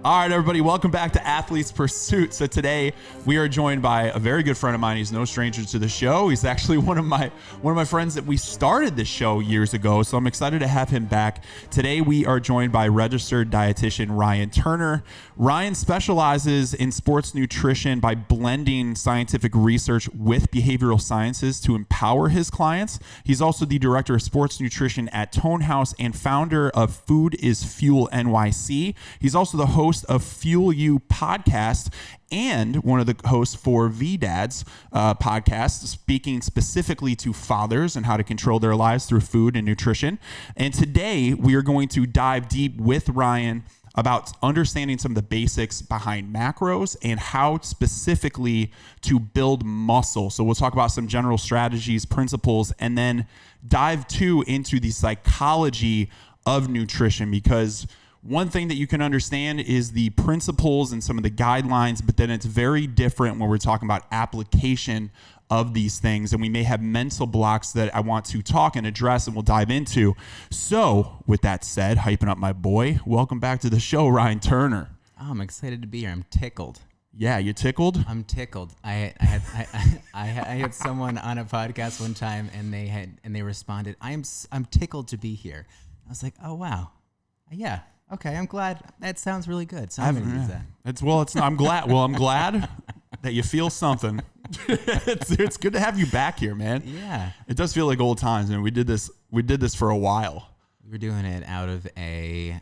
All right, everybody, welcome back to Athlete's Pursuit. So today we are joined by a very good friend of mine. He's no stranger to the show. He's actually one of my friends that we started this show years ago. So I'm excited to have him back. Today we are joined by Registered Dietitian Ryan Turner. Ryan specializes in sports nutrition by blending scientific research with behavioral sciences to empower his clients. He's also the director of sports nutrition at Tone House and founder of Food is Fuel NYC. He's also the host of Fuel You podcast and one of the hosts for VDads podcast, speaking specifically to fathers and how to control their lives through food and nutrition. And today we are going to dive deep with Ryan about understanding some of the basics behind macros and how specifically to build muscle. So we'll talk about some general strategies, principles, and then dive too into the psychology of nutrition, because one thing that you can understand is the principles and some of the guidelines, but then it's very different when we're talking about application of these things. And we may have mental blocks that I want to talk and address, and we'll dive into. So with that said, hyping up my boy, welcome back to the show, Ryan Turner. Oh, I'm excited to be here. I'm tickled. Yeah, you're tickled? I'm tickled. I had someone on a podcast one time, and they responded, I'm tickled to be here. I was like, oh wow, yeah. Okay, I'm glad. That sounds really good. So I'm going to use that. I'm glad. Well, I'm glad that you feel something. It's good to have you back here, man. Yeah. It does feel like old times, and we did this for a while. We were doing it out of a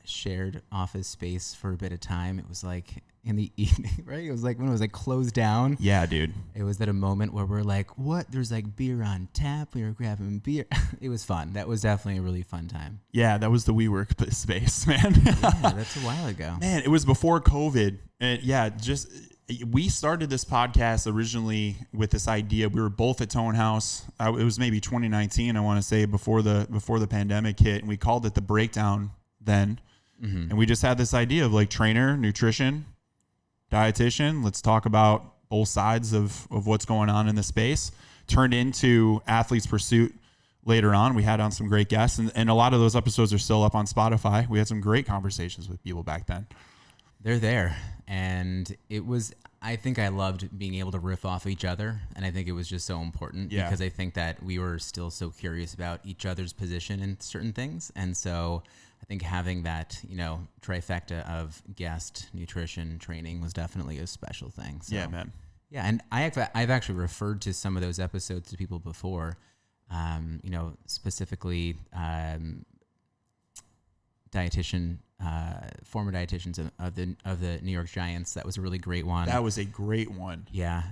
shared office space for a bit of time. It was like in the evening, right? It was like when it was like closed down. Yeah, dude. It was at a moment where we're like, what? There's like beer on tap. We were grabbing beer. It was fun. That was definitely a really fun time. Yeah, that was the WeWork space, man. Yeah, that's a while ago. Man, it was before COVID. And yeah, we started this podcast originally with this idea. We were both at Tone House. It was maybe 2019, I want to say, before the pandemic hit, and we called it The Breakdown then. Mm-hmm. And we just had this idea of like trainer, nutrition, dietitian. Let's talk about both sides of what's going on in the space. Turned into Athlete's Pursuit later on. We had on some great guests, and a lot of those episodes are still up on Spotify. We had some great conversations with people back then. They're there. And I think I loved being able to riff off each other. And I think it was just so important because I think that we were still so curious about each other's position in certain things. And so I think having that, trifecta of guest, nutrition, training was definitely a special thing. So, yeah, man. Yeah. And I've actually referred to some of those episodes to people before, specifically dietitian, former dietitians of the New York Giants. That was a really great one. That was a great one. Yeah.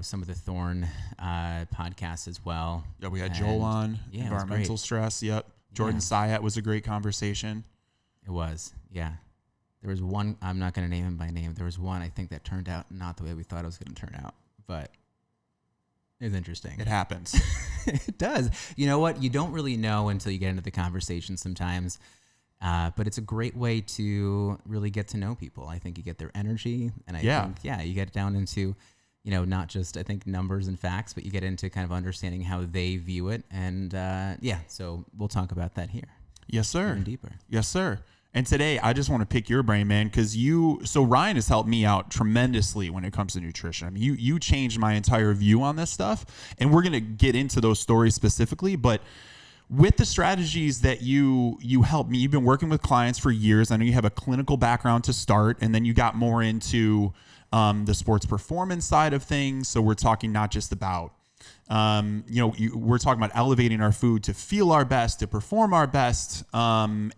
Some of the Thorn podcasts as well. Yeah, we had Joel on. Yeah, environmental stress. Yep. Jordan Syatt was a great conversation. It was. Yeah. There was one, I'm not going to name him by name. There was one I think that turned out not the way we thought it was going to turn out, but it was interesting. It happens. It does. You know what? You don't really know until you get into the conversation sometimes. But it's a great way to really get to know people. I think you get their energy, and I think, you get down into, not just, I think, numbers and facts, but you get into kind of understanding how they view it. And so we'll talk about that here. Yes, sir. Even deeper. Yes, sir. And today I just want to pick your brain, man, because so Ryan has helped me out tremendously when it comes to nutrition. I mean, you changed my entire view on this stuff, and we're going to get into those stories specifically, but with the strategies that you helped me, you've been working with clients for years. I know you have a clinical background to start, and then you got more into the sports performance side of things. So we're talking not just about, we're talking about elevating our food to feel our best, to perform our best. That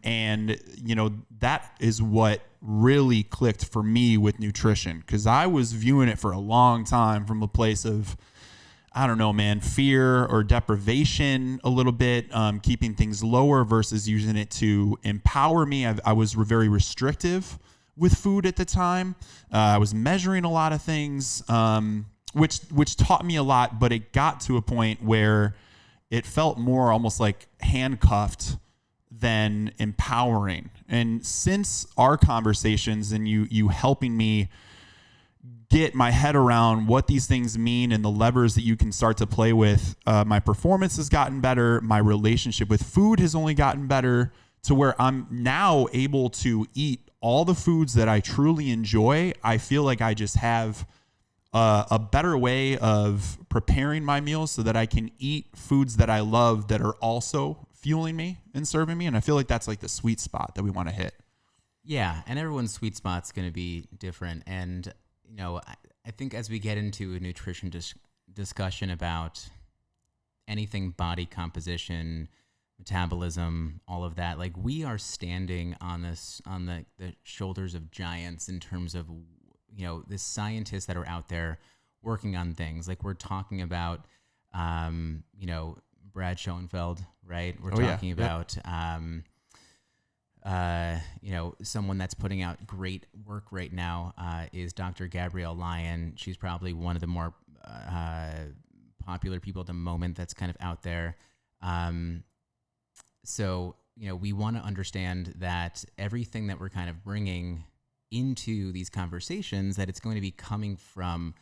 is what really clicked for me with nutrition, because I was viewing it for a long time from a place of, I don't know, man, fear or deprivation a little bit, keeping things lower versus using it to empower me. I was very restrictive with food at the time. I was measuring a lot of things, which taught me a lot, but it got to a point where it felt more almost like handcuffed than empowering. And since our conversations and you helping me get my head around what these things mean and the levers that you can start to play with, my performance has gotten better. My relationship with food has only gotten better to where I'm now able to eat all the foods that I truly enjoy, I feel like I just have a better way of preparing my meals so that I can eat foods that I love that are also fueling me and serving me. And I feel like that's like the sweet spot that we want to hit. Yeah, and everyone's sweet spot's going to be different. And, I think as we get into a nutrition discussion about anything body composition, metabolism, all of that, like we are standing on the shoulders of giants in terms of the scientists that are out there working on things. Like we're talking about Brad Schoenfeld, right? We're talking about someone that's putting out great work right now is Dr. Gabrielle Lyon. She's probably one of the more popular people at the moment that's kind of out there. So we want to understand that everything that we're kind of bringing into these conversations, that it's going to be coming from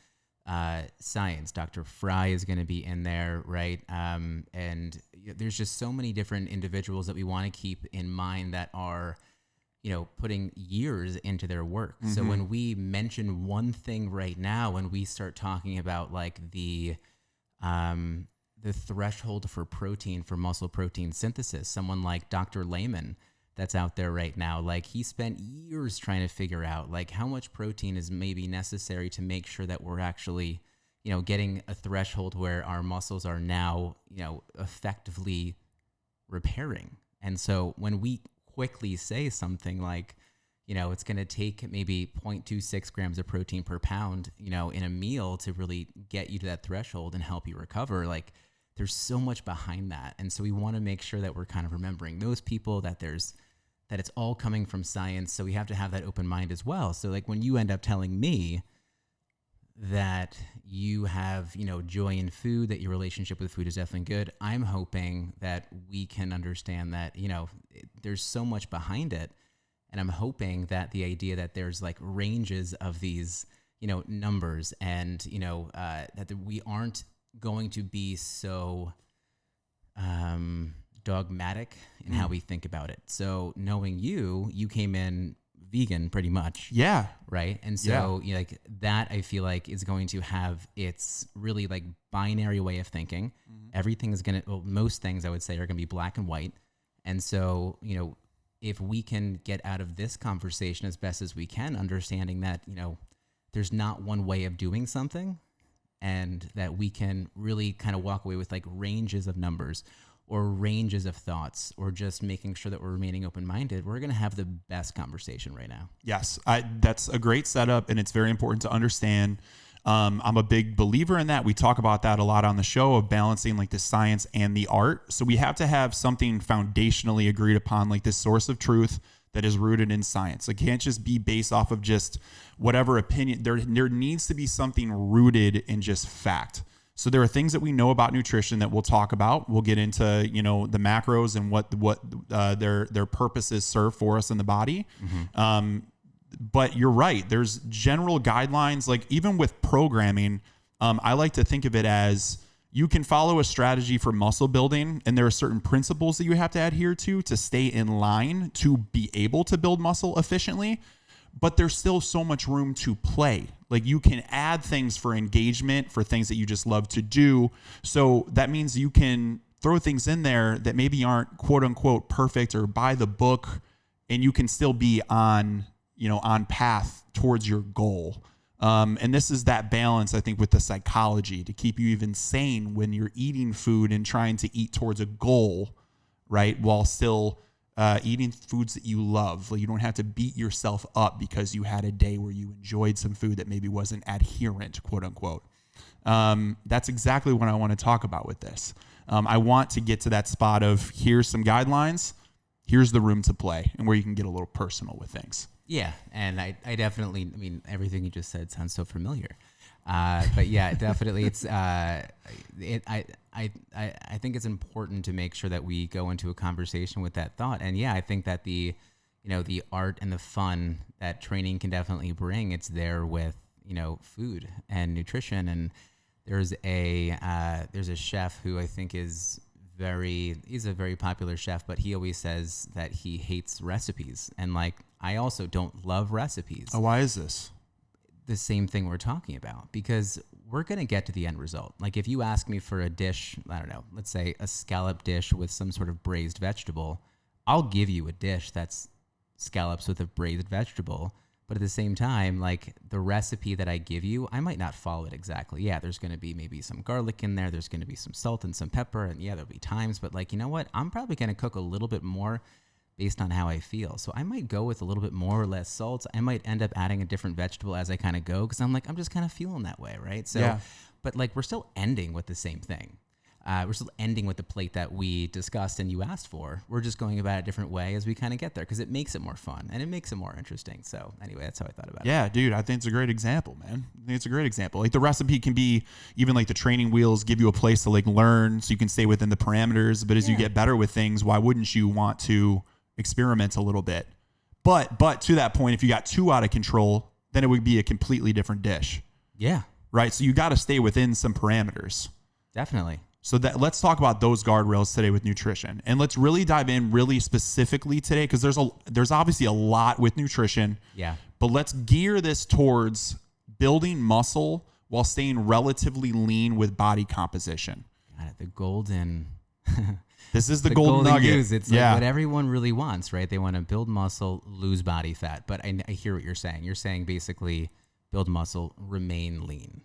science. Dr. Fry is going to be in there, right? And there's just so many different individuals that we want to keep in mind that are, putting years into their work. Mm-hmm. So when we mention one thing right now, when we start talking about like the threshold for protein, for muscle protein synthesis, someone like Dr. Lehman that's out there right now, like he spent years trying to figure out like how much protein is maybe necessary to make sure that we're actually, getting a threshold where our muscles are now, effectively repairing. And so when we quickly say something like, it's going to take maybe 0.26 grams of protein per pound, in a meal to really get you to that threshold and help you recover, like there's so much behind that. And so we want to make sure that we're kind of remembering those people, that it's all coming from science. So we have to have that open mind as well. So like when you end up telling me that you have, joy in food, that your relationship with food is definitely good, I'm hoping that we can understand that, there's so much behind it. And I'm hoping that the idea that there's like ranges of these, numbers and, that we aren't going to be so dogmatic in how we think about it. So knowing you came in vegan pretty much. Yeah. Right. And so like that I feel like is going to have its really like binary way of thinking. Mm-hmm. Everything is most things I would say are going to be black and white. And so, if we can get out of this conversation as best as we can, understanding that, there's not one way of doing something, and that we can really kind of walk away with like ranges of numbers or ranges of thoughts, or just making sure that we're remaining open-minded, we're going to have the best conversation right now. Yes, that's a great setup, and it's very important to understand. I'm a big believer in that. We talk about that a lot on the show, of balancing like the science and the art. So we have to have something foundationally agreed upon, like this source of truth that is rooted in science. It can't just be based off of just whatever opinion. There needs to be something rooted in just fact. So there are things that we know about nutrition that we'll talk about. We'll get into, the macros and what their purposes serve for us in the body. Mm-hmm. But you're right. There's general guidelines, like even with programming, I like to think of it as you can follow a strategy for muscle building, and there are certain principles that you have to adhere to stay in line to be able to build muscle efficiently. But there's still so much room to play. Like you can add things for engagement, for things that you just love to do. So that means you can throw things in there that maybe aren't quote unquote perfect or by the book, and you can still be on path towards your goal. And this is that balance, I think, with the psychology to keep you even sane when you're eating food and trying to eat towards a goal, right? While still eating foods that you love. Like you don't have to beat yourself up because you had a day where you enjoyed some food that maybe wasn't adherent, quote unquote. That's exactly what I want to talk about with this. I want to get to that spot of here's some guidelines, here's the room to play, and where you can get a little personal with things. Yeah, and I definitely, everything you just said sounds so familiar. But yeah, definitely, it's I think it's important to make sure that we go into a conversation with that thought. And yeah, I think that the art and the fun that training can definitely bring, it's there with food and nutrition. And there's a chef who I think he's a very popular chef, but he always says that he hates recipes. And like I also don't love recipes. Oh, why is this? The same thing we're talking about, because we're going to get to the end result. Like if you ask me for a dish, I don't know, let's say a scallop dish with some sort of braised vegetable, I'll give you a dish that's scallops with a braised vegetable. But at the same time, like the recipe that I give you, I might not follow it exactly. Yeah, there's going to be maybe some garlic in there. There's going to be some salt and some pepper. And yeah, there'll be times. But like, you know what? I'm probably going to cook a little bit more based on how I feel. So I might go with a little bit more or less salt. I might end up adding a different vegetable as I kind of go, because I'm like, I'm just kind of feeling that way, right? So, yeah. But like we're still ending with the same thing. We're still ending with the plate that we discussed and you asked for. We're just going about it a different way as we kind of get there, because it makes it more fun and it makes it more interesting. So anyway, that's how I thought about it. Yeah, dude, I think it's a great example, man. I think it's a great example. Like the recipe can be even like the training wheels give you a place to like learn so you can stay within the parameters. But as you get better with things, why wouldn't you want to experiment a little bit? But to that point, if you got too out of control, then it would be a completely different dish. Yeah. Right. So you got to stay within some parameters. Definitely. So that let's talk about those guardrails today with nutrition, and let's really dive in really specifically today, because there's obviously a lot with nutrition. Yeah. But let's gear this towards building muscle while staying relatively lean with body composition. God, the golden. This is the golden nugget. Goose. It's like what everyone really wants, right? They want to build muscle, lose body fat. But I hear what you're saying. You're saying basically build muscle, remain lean.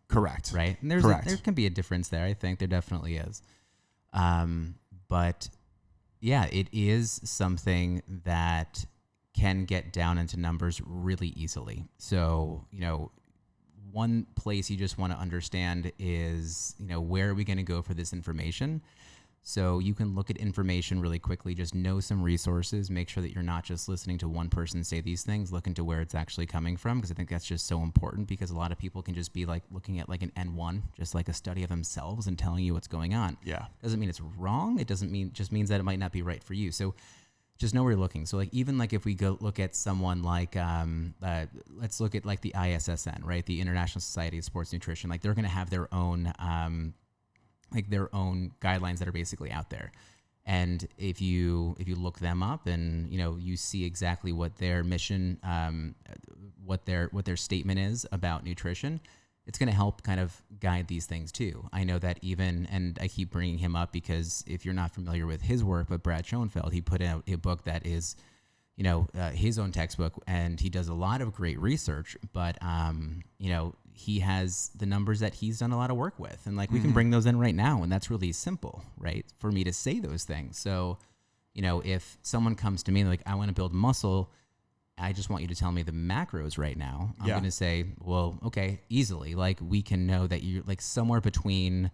Correct. Right. And there can be a difference there. I think there definitely is. But yeah, it is something that can get down into numbers really easily. So, one place you just want to understand is, where are we going to go for this information? So you can look at information really quickly, just know some resources, make sure that you're not just listening to one person say these things, look into where it's actually coming from, because I think that's just so important, because a lot of people can just be like looking at like an N1, just like a study of themselves and telling you what's going on. Yeah. Doesn't mean it's wrong. It just means that it might not be right for you. So just know where you're looking. So like even like if we go look at someone like, let's look at like the ISSN, right? The International Society of Sports Nutrition, like they're going to have their own, guidelines that are basically out there. And if you look them up and, you see exactly what their mission, what their statement is about nutrition, it's going to help kind of guide these things too. I know that and I keep bringing him up because if you're not familiar with his work, but Brad Schoenfeld, he put out a book that is, his own textbook, and he does a lot of great research, but, he has the numbers that he's done a lot of work with, and like we can bring those in right now, and that's really simple, right, for me to say those things. So, if someone comes to me and like, I want to build muscle, I just want you to tell me the macros right now. I'm going to say, well, okay, easily. Like we can know that you're like somewhere between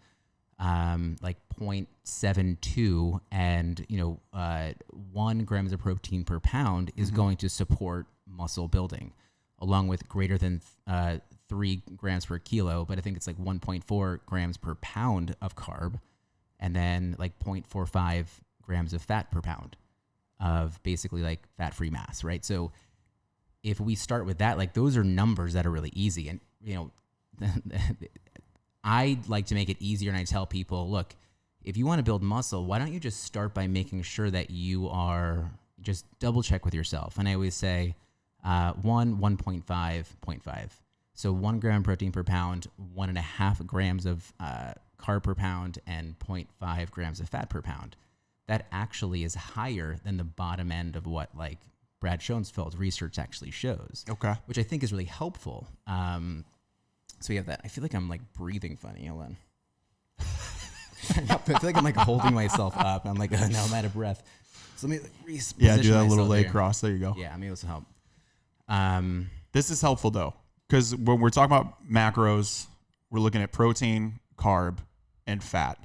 like 0.72 and 1 grams of protein per pound is going to support muscle building, along with greater than 3 grams per kilo, but I think it's like 1.4 grams per pound of carb, and then like 0.45 grams of fat per pound of basically like fat-free mass, right? So if we start with that, like those are numbers that are really easy. And, I like to make it easier, and I tell people, look, if you want to build muscle, why don't you just start by making sure that you are just double check with yourself. And I always say 1.5, 0.5. So 1 gram protein per pound, 1.5 grams of carb per pound, and 0.5 grams of fat per pound. That actually is higher than the bottom end of what like Brad Schoenfeld's research actually shows. Okay. Which I think is really helpful. So we have that. I feel like I'm like breathing funny. Hold on. I feel like I'm like holding myself up. I'm like, oh, no, I'm out of breath. So let me like reposition do that little myself leg here. cross. There you go. Yeah, I'm able to help. This is helpful though, because when we're talking about macros, we're looking at protein, carb, and fat.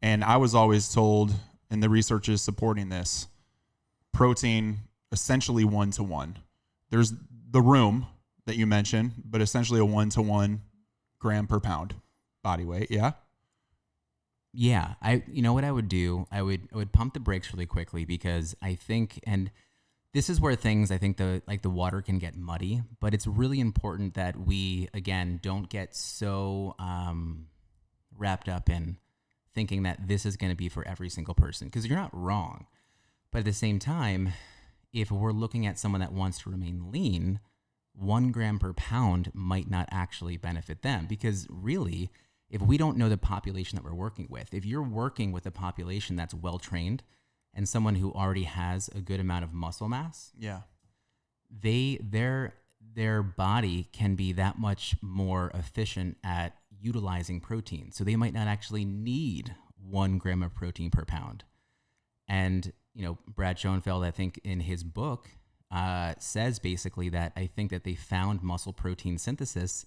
And I was always told, and the research is supporting this, protein essentially 1-to-1. There's the room that you mentioned, but essentially a 1-to-1 gram per pound body weight. Yeah. Yeah. You know what I would do? I would pump the brakes really quickly, because I think, and this is where things, I think the water can get muddy, but it's really important that we, again, don't get so wrapped up in thinking that this is going to be for every single person, because you're not wrong. But at the same time, if we're looking at someone that wants to remain lean, 1 gram per pound might not actually benefit them, because really, if we don't know the population that we're working with, if you're working with a population that's well trained and someone who already has a good amount of muscle mass, their body can be that much more efficient at utilizing protein. So they might not actually need 1 gram of protein per pound. And, Brad Schoenfeld, I think in his book, says basically that I think that they found muscle protein synthesis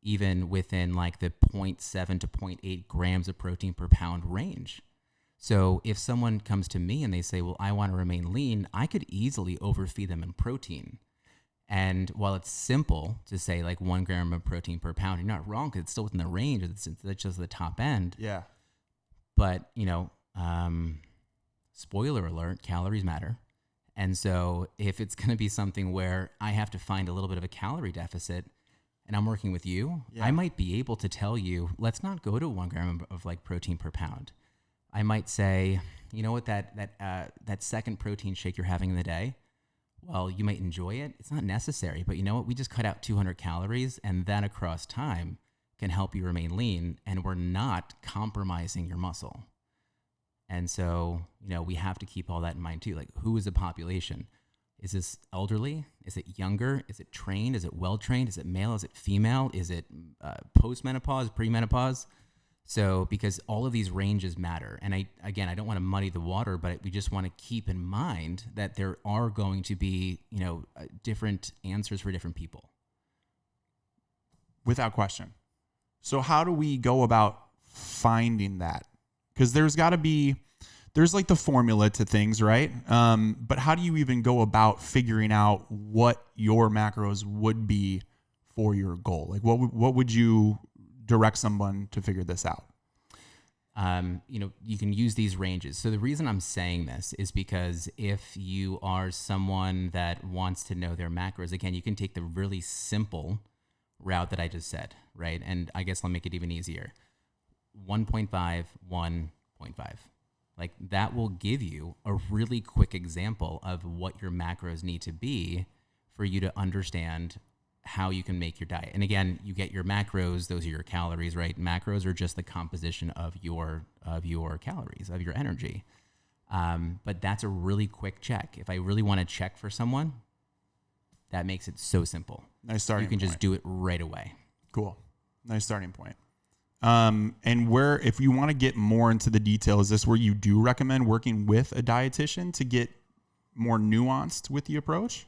even within like the 0.7 to 0.8 grams of protein per pound range. So if someone comes to me and they say, well, I want to remain lean, I could easily overfeed them in protein. And while it's simple to say like 1 gram of protein per pound, you're not wrong, because it's still within the range. It's just the top end. Yeah. But, spoiler alert, calories matter. And so if it's going to be something where I have to find a little bit of a calorie deficit and I'm working with you, I might be able to tell you, let's not go to 1 gram of like protein per pound. I might say, you know what, that second protein shake you're having in the day, well, you might enjoy it. It's not necessary, but you know what? We just cut out 200 calories, and that across time can help you remain lean, and we're not compromising your muscle. And so, we have to keep all that in mind too. Like, who is the population? Is this elderly? Is it younger? Is it trained? Is it well-trained? Is it male? Is it female? Is it post-menopause, premenopause? So, because all of these ranges matter. And I don't want to muddy the water, but we just want to keep in mind that there are going to be, different answers for different people. Without question. So how do we go about finding that? Because there's like the formula to things, right? But how do you even go about figuring out what your macros would be for your goal? Like what would you direct someone to figure this out? You can use these ranges. So the reason I'm saying this is because if you are someone that wants to know their macros, again, you can take the really simple route that I just said, right? And I guess I'll make it even easier. 1.5, 1.5. Like, that will give you a really quick example of what your macros need to be for you to understand how you can make your diet. And again, you get your macros, those are your calories, right? Macros are just the composition of your calories, of your energy. But that's a really quick check. If I really want to check for someone, that makes it so simple. Nice starting point. You can just do it right away. Cool. Nice starting point. And if you want to get more into the detail, is this where you do recommend working with a dietitian to get more nuanced with the approach?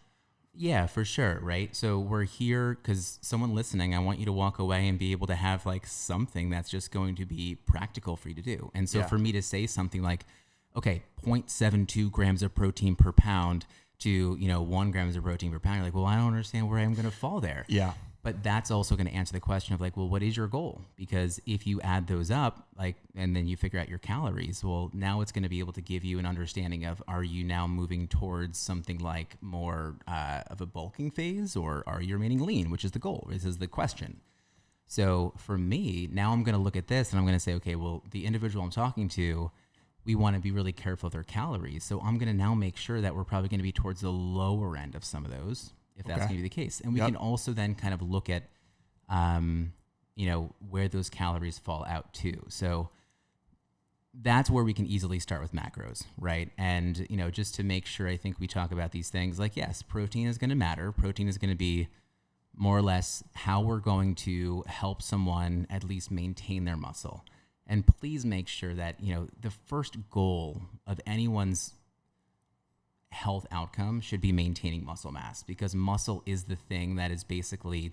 Yeah, for sure. Right. So we're here because someone listening, I want you to walk away and be able to have like something that's just going to be practical for you to do. And so for me to say something like, okay, 0.72 grams of protein per pound to, 1 grams of protein per pound, you're like, well, I don't understand where I'm going to fall there. Yeah. But that's also going to answer the question of like, well, what is your goal? Because if you add those up, and then you figure out your calories, well, now it's going to be able to give you an understanding of, are you now moving towards something like more of a bulking phase, or are you remaining lean, which is the goal? This is the question. So for me, now I'm going to look at this and I'm going to say, okay, well, the individual I'm talking to, we want to be really careful with their calories. So I'm going to now make sure that we're probably going to be towards the lower end of some of those, if that's going to be the case. And we can also then kind of look at, where those calories fall out too. So that's where we can easily start with macros, right? And, just to make sure, I think we talk about these things like, yes, protein is going to matter. Protein is going to be more or less how we're going to help someone at least maintain their muscle. And please make sure that, the first goal of anyone's health outcome should be maintaining muscle mass, because muscle is the thing that is basically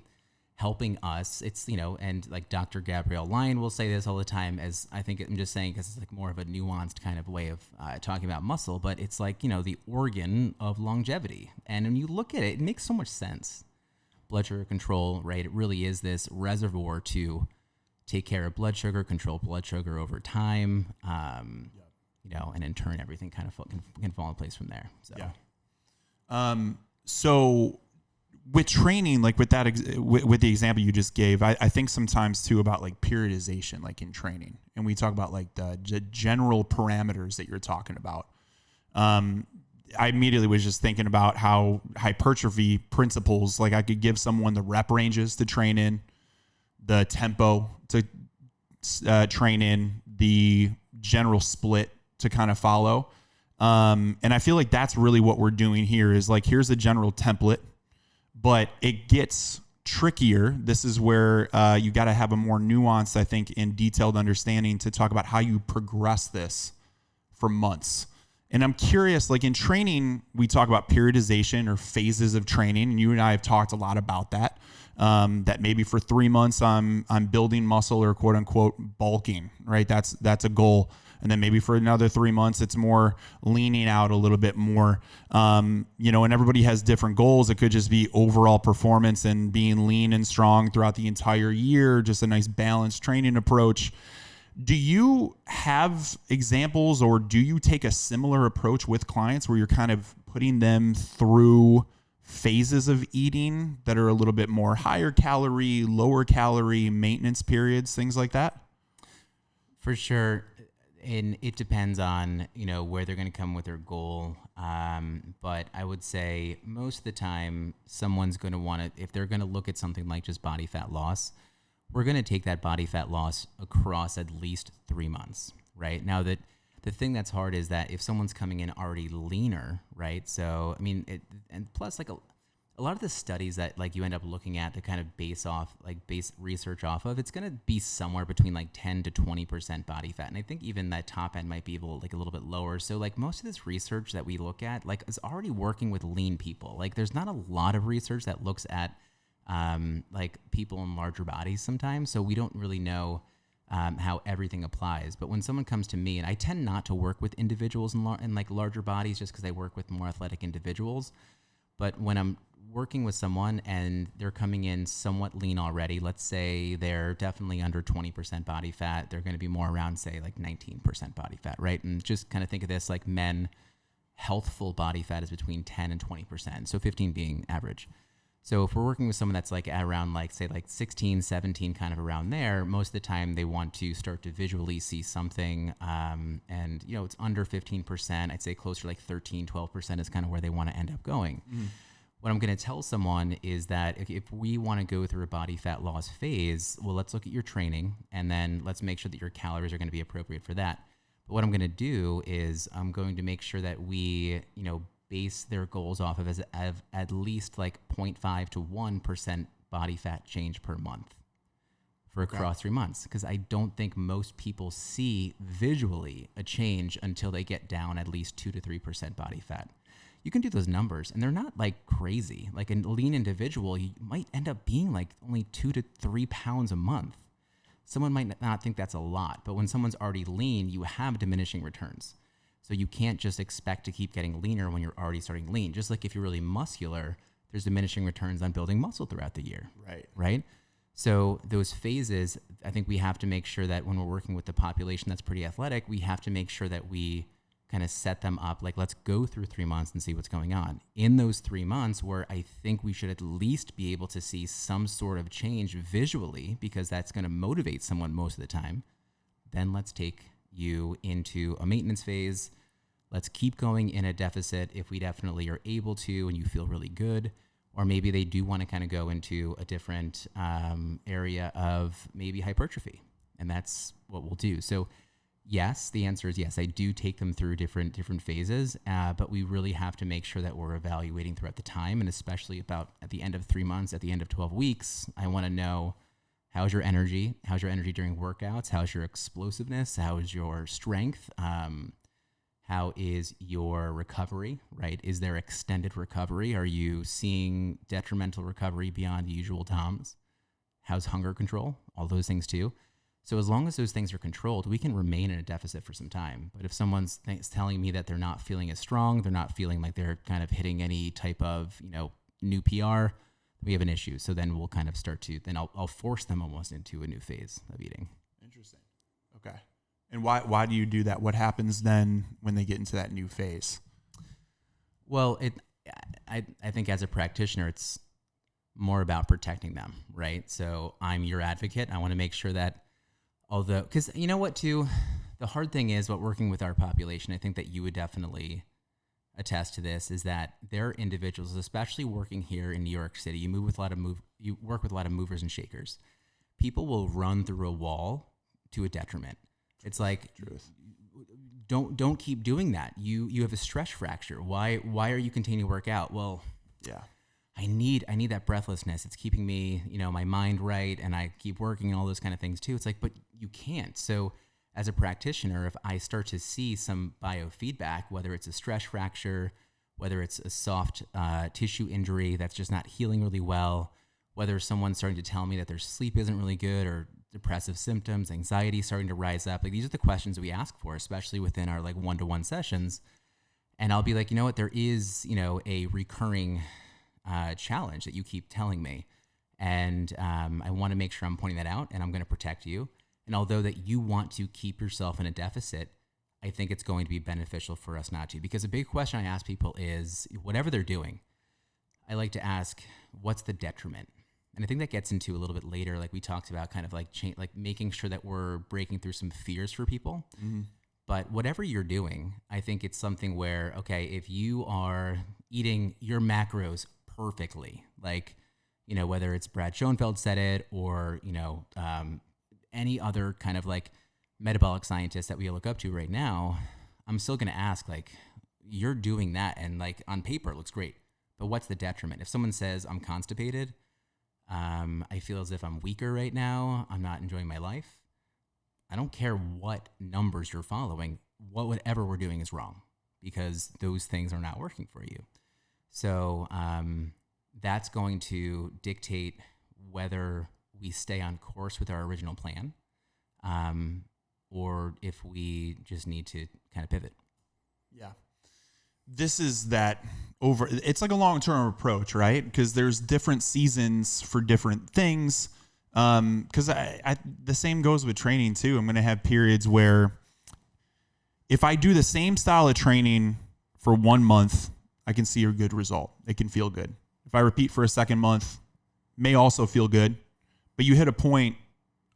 helping us. It's, and like Dr. Gabrielle Lyon will say this all the time, as I think I'm just saying because it's like more of a nuanced kind of way of talking about muscle, but it's like, the organ of longevity. And when you look at it, it makes so much sense. Blood sugar control, right? It really is this reservoir to take care of blood sugar, control blood sugar over time. And in turn, everything kind of can fall in place from there. So, so with training, like with that, with the example you just gave, I think sometimes too about like periodization, like in training, and we talk about like the general parameters that you're talking about. I immediately was just thinking about how hypertrophy principles, like I could give someone the rep ranges to train in, the tempo to train in, the general split to kind of follow. And I feel like that's really what we're doing here is like, here's a general template, but it gets trickier. This is where you got to have a more nuanced, I think, and detailed understanding to talk about how you progress this for months. And I'm curious, like in training, we talk about periodization or phases of training, and you and I have talked a lot about that. That maybe for 3 months I'm building muscle or quote unquote bulking, right? That's a goal. And then maybe for another 3 months, it's more leaning out a little bit more, and everybody has different goals. It could just be overall performance and being lean and strong throughout the entire year, just a nice balanced training approach. Do you have examples or do you take a similar approach with clients where you're kind of putting them through phases of eating that are a little bit more higher calorie, lower calorie, maintenance periods, things like that? For sure. And it depends on, where they're going to come with their goal. But I would say most of the time, someone's going to want to, if they're going to look at something like just body fat loss, we're going to take that body fat loss across at least 3 months, right? Now that the thing that's hard is that if someone's coming in already leaner, right? So, and plus like a lot of the studies that like you end up looking at to kind of base research off of, it's going to be somewhere between like 10 to 20% body fat. And I think even that top end might be a little bit lower. So like most of this research that we look at, like is already working with lean people. Like there's not a lot of research that looks at like people in larger bodies sometimes. So we don't really know how everything applies. But when someone comes to me, and I tend not to work with individuals in like larger bodies just because I work with more athletic individuals. But when I'm working with someone and they're coming in somewhat lean already, let's say they're definitely under 20% body fat, they're going to be more around, say, like 19% body fat, right? And just kind of think of this like men, healthful body fat is between 10 and 20%, so 15 being average. So if we're working with someone that's like around like, say, like 16, 17, kind of around there, most of the time they want to start to visually see something. And, it's under 15%. I'd say closer to like 13, 12% is kind of where they want to end up going. Mm. What I'm going to tell someone is that if we want to go through a body fat loss phase, well, let's look at your training and then let's make sure that your calories are going to be appropriate for that. But what I'm going to do is I'm going to make sure that we, base their goals off of as at least like 0.5 to 1% body fat change per month for across 3 months. Because I don't think most people see visually a change until they get down at least 2 to 3% body fat. You can do those numbers and they're not like crazy. Like a lean individual, you might end up being like only 2 to 3 pounds a month. Someone might not think that's a lot, but when someone's already lean, you have diminishing returns. So you can't just expect to keep getting leaner when you're already starting lean. Just like if you're really muscular, there's diminishing returns on building muscle throughout the year. Right? So those phases, I think we have to make sure that when we're working with the population that's pretty athletic, we have to make sure that we kind of set them up, like let's go through 3 months and see what's going on. In those 3 months where I think we should at least be able to see some sort of change visually, because that's going to motivate someone most of the time, then let's take you into a maintenance phase. Let's keep going in a deficit if we definitely are able to and you feel really good. Or maybe they do want to kind of go into a different area of maybe hypertrophy. And that's what we'll do. So yes, the answer is yes. I do take them through different phases, but we really have to make sure that we're evaluating throughout the time. And especially about at the end of 3 months, at the end of 12 weeks, I want to know, how's your energy? How's your energy during workouts? How's your explosiveness? How is your strength? How is your recovery, right? Is there extended recovery? Are you seeing detrimental recovery beyond the usual times? How's hunger control? All those things too. So as long as those things are controlled, we can remain in a deficit for some time. But if someone's telling me that they're not feeling as strong, they're not feeling like they're kind of hitting any type of, new PR, we have an issue. So then we'll kind of then I'll force them almost into a new phase of eating. Interesting. Okay. And why do you do that? What happens then when they get into that new phase? Well, I think as a practitioner, it's more about protecting them, right? So I'm your advocate. I want to make sure that because you know what too, the hard thing is working with our population, I think that you would definitely attest to this, is that there are individuals, especially working here in New York City, you work with a lot of movers and shakers. People will run through a wall to a detriment. It's like, don't keep doing that. You have a stress fracture. Why are you continuing to work out? Well, yeah, I need that breathlessness. It's keeping me, my mind right, and I keep working and all those kind of things too. It's like, but you can't. So as a practitioner, if I start to see some biofeedback, whether it's a stress fracture, whether it's a soft tissue injury that's just not healing really well, whether someone's starting to tell me that their sleep isn't really good, or depressive symptoms, anxiety starting to rise up, like these are the questions we ask for, especially within our like one-to-one sessions. And I'll be like, you know what, there is, a recurring challenge that you keep telling me. And I want to make sure I'm pointing that out, and I'm going to protect you. And although that you want to keep yourself in a deficit, I think it's going to be beneficial for us not to. Because a big question I ask people is, whatever they're doing, I like to ask, what's the detriment? And I think that gets into a little bit later, like we talked about, kind of like making sure that we're breaking through some fears for people. Mm-hmm. But whatever you're doing, I think it's something where, okay, if you are eating your macros perfectly, like, whether it's Brad Schoenfeld said it, or, any other kind of like metabolic scientist that we look up to right now, I'm still going to ask, like, you're doing that, and like on paper it looks great, but what's the detriment? If someone says I'm constipated, I feel as if I'm weaker right now, I'm not enjoying my life, I don't care what numbers you're following, whatever we're doing is wrong, because those things are not working for you. So that's going to dictate whether we stay on course with our original plan, or if we just need to kind of pivot. Yeah. This is it's like a long-term approach, right? Because there's different seasons for different things. Because the same goes with training too. I'm going to have periods where if I do the same style of training for 1 month, I can see a good result. It can feel good. If I repeat for a second month, may also feel good. But you hit a point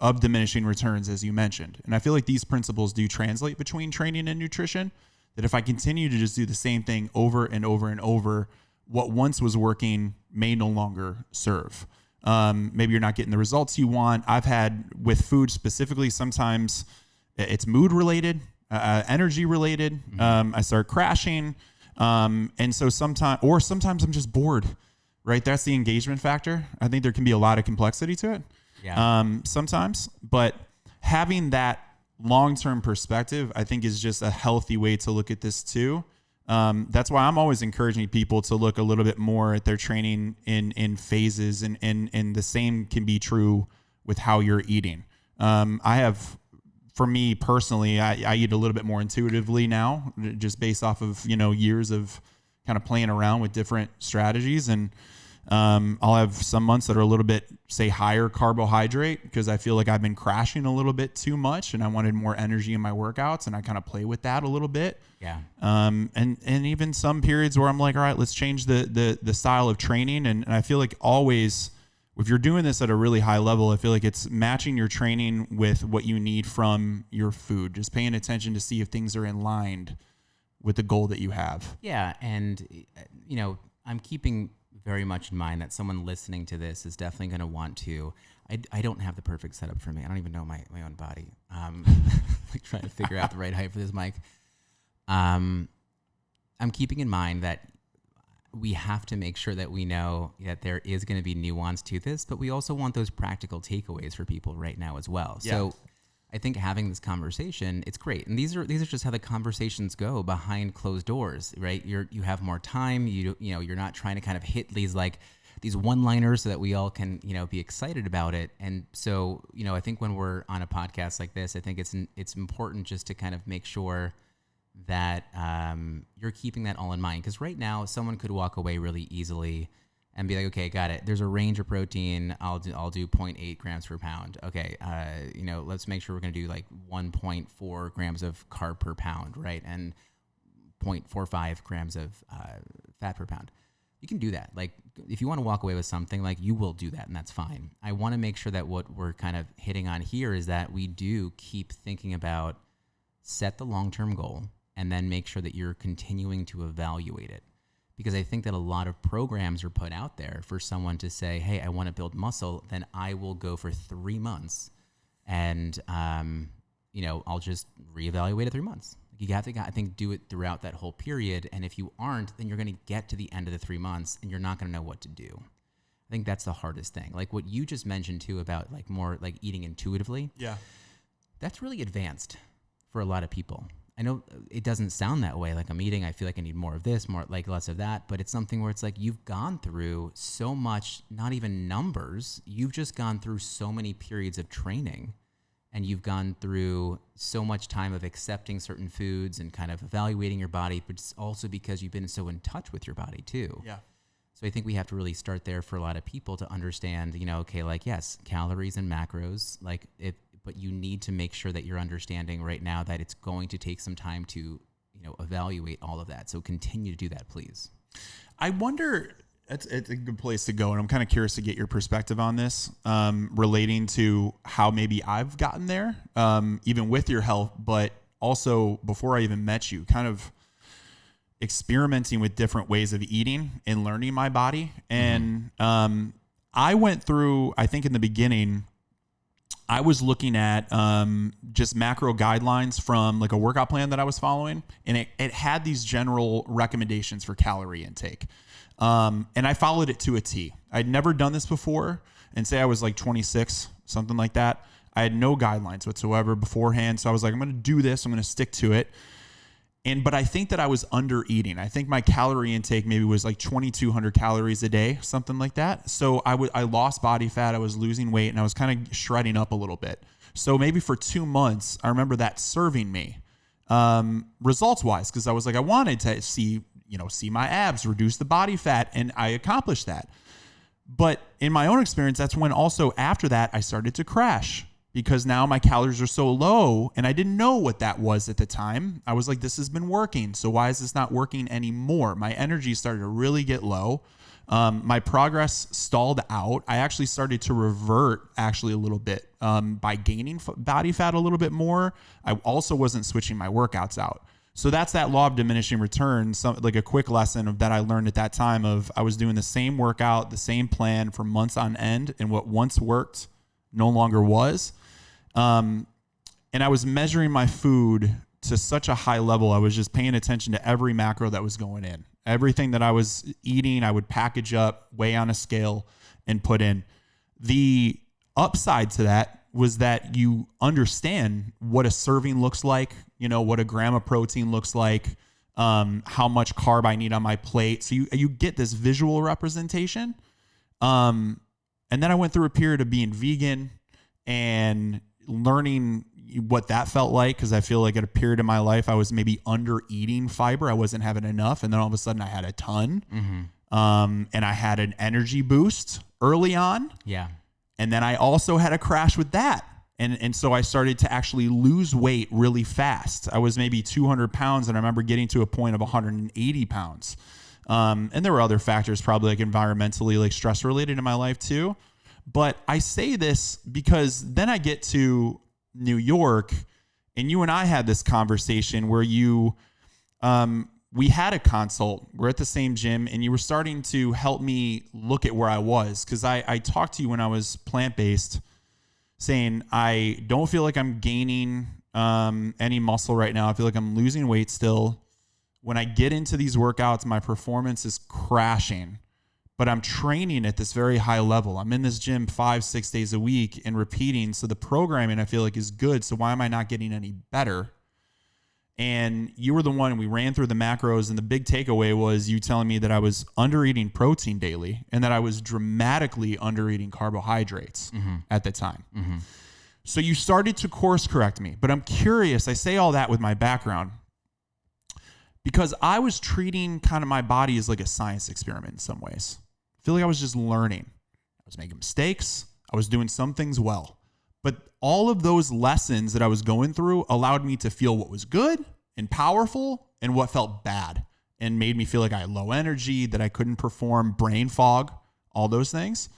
of diminishing returns, as you mentioned. And I feel like these principles do translate between training and nutrition, that if I continue to just do the same thing over and over and over, what once was working may no longer serve. Maybe you're not getting the results you want. I've had with food specifically, sometimes it's mood related, energy related. I start crashing. And so sometimes I'm just bored, right? That's the engagement factor. I think there can be a lot of complexity to it. Yeah. Sometimes, but having that long-term perspective, I think, is just a healthy way to look at this too. That's why I'm always encouraging people to look a little bit more at their training in phases, and the same can be true with how you're eating. For me personally, I eat a little bit more intuitively now, just based off of, years of kind of playing around with different strategies. And I'll have some months that are a little bit, say, higher carbohydrate, because I feel like I've been crashing a little bit too much and I wanted more energy in my workouts, and I kind of play with that a little bit. Yeah. And even some periods where I'm like, all right, let's change the style of training. And I feel like always, if you're doing this at a really high level, I feel like it's matching your training with what you need from your food, just paying attention to see if things are in line with the goal that you have. Yeah. And, I'm keeping very much in mind that someone listening to this is definitely going to want to, I don't have the perfect setup for me. I don't even know my own body. Like trying to figure out the right height for this mic. I'm keeping in mind that we have to make sure that we know that there is going to be nuance to this, but we also want those practical takeaways for people right now as well. Yeah. So I think having this conversation, it's great. And these are just how the conversations go behind closed doors, right? You have more time. You're not trying to kind of hit these one-liners so that we all can, be excited about it. And so, I think when we're on a podcast like this, I think it's important just to kind of make sure that you're keeping that all in mind. Because right now, someone could walk away really easily and be like, okay, got it. There's a range of protein. I'll do 0.8 grams per pound. Okay, let's make sure we're going to do like 1.4 grams of carb per pound, right? And 0.45 grams of fat per pound. You can do that. Like, if you want to walk away with something, like, you will do that, and that's fine. I want to make sure that what we're kind of hitting on here is that we do keep thinking about, set the long-term goal, and then make sure that you're continuing to evaluate it. Because I think that a lot of programs are put out there for someone to say, hey, I want to build muscle, then I will go for 3 months and, I'll just reevaluate at 3 months. You have to, I think, do it throughout that whole period. And if you aren't, then you're going to get to the end of the 3 months and you're not going to know what to do. I think that's the hardest thing. Like what you just mentioned too about like more like eating intuitively. Yeah. That's really advanced for a lot of people. I know it doesn't sound that way. Like I'm eating, I feel like I need more of this, more like less of that. But it's something where it's like you've gone through so much, not even numbers. You've just gone through so many periods of training, and you've gone through so much time of accepting certain foods and kind of evaluating your body. But it's also because you've been so in touch with your body too. Yeah. So I think we have to really start there for a lot of people to understand, okay, like yes, calories and macros, like but you need to make sure that you're understanding right now that it's going to take some time to, evaluate all of that. So continue to do that, please. I wonder, it's a good place to go. And I'm kind of curious to get your perspective on this, relating to how maybe I've gotten there, even with your help, but also before I even met you, kind of experimenting with different ways of eating and learning my body. And I went through, I think in the beginning, I was looking at just macro guidelines from like a workout plan that I was following, and it had these general recommendations for calorie intake. And I followed it to a T. I'd never done this before, and say I was like 26, something like that. I had no guidelines whatsoever beforehand. So I was like, I'm going to do this. I'm going to stick to it. But I think that I was under eating. I think my calorie intake maybe was like 2,200 calories a day, something like that. So I lost body fat. I was losing weight, and I was kind of shredding up a little bit. So maybe for 2 months, I remember that serving me, results wise, because I was like, I wanted to see my abs, reduce the body fat, and I accomplished that. But in my own experience, that's when also after that, I started to crash. Because now my calories are so low, and I didn't know what that was at the time. I was like, this has been working. So why is this not working anymore? My energy started to really get low. My progress stalled out. I actually started to revert a little bit by gaining body fat a little bit more. I also wasn't switching my workouts out. So that's that law of diminishing returns, like a quick lesson of that I learned at that time of I was doing the same workout, the same plan for months on end, and what once worked no longer was. And I was measuring my food to such a high level. I was just paying attention to every macro that was going in. Everything that I was eating, I would package up, weigh on a scale, and put in. The upside to that was that you understand what a serving looks like, what a gram of protein looks like, how much carb I need on my plate. So you get this visual representation. And then I went through a period of being vegan and learning what that felt like, because I feel like at a period in my life I was maybe under eating fiber. I wasn't having enough, and then all of a sudden I had a ton. And I had an energy boost early on. Yeah. And then I also had a crash with that. And so I started to actually lose weight really fast. I was maybe 200 pounds, and I remember getting to a point of 180 pounds. And there were other factors, probably like environmentally, like stress related in my life too. But I say this because then I get to New York, and you and I had this conversation where we had a consult. We're at the same gym, and you were starting to help me look at where I was. Because I talked to you when I was plant-based, saying I don't feel like I'm gaining any muscle right now. I feel like I'm losing weight still. When I get into these workouts, my performance is crashing. But I'm training at this very high level. I'm in this gym 5-6 days a week and repeating. So the programming I feel like is good. So why am I not getting any better? And you were the one, and we ran through the macros, and the big takeaway was you telling me that I was under eating protein daily and that I was dramatically under eating carbohydrates at the time. So you started to course correct me, but I'm curious. I say all that with my background because I was treating kind of my body as like a science experiment in some ways. I feel like I was just learning. I was making mistakes. I was doing some things well. But all of those lessons that I was going through allowed me to feel what was good and powerful and what felt bad, and made me feel like I had low energy, that I couldn't perform, brain fog, all those things,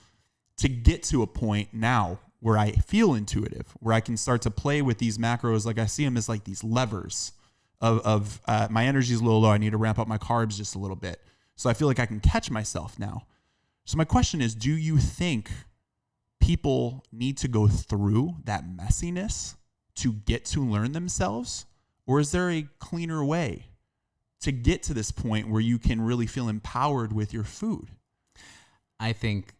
to get to a point now where I feel intuitive, where I can start to play with these macros. Like I see them as like these levers my energy is a little low. I need to ramp up my carbs just a little bit. So I feel like I can catch myself now. So my question is, do you think people need to go through that messiness to get to learn themselves? Or is there a cleaner way to get to this point where you can really feel empowered with your food? I think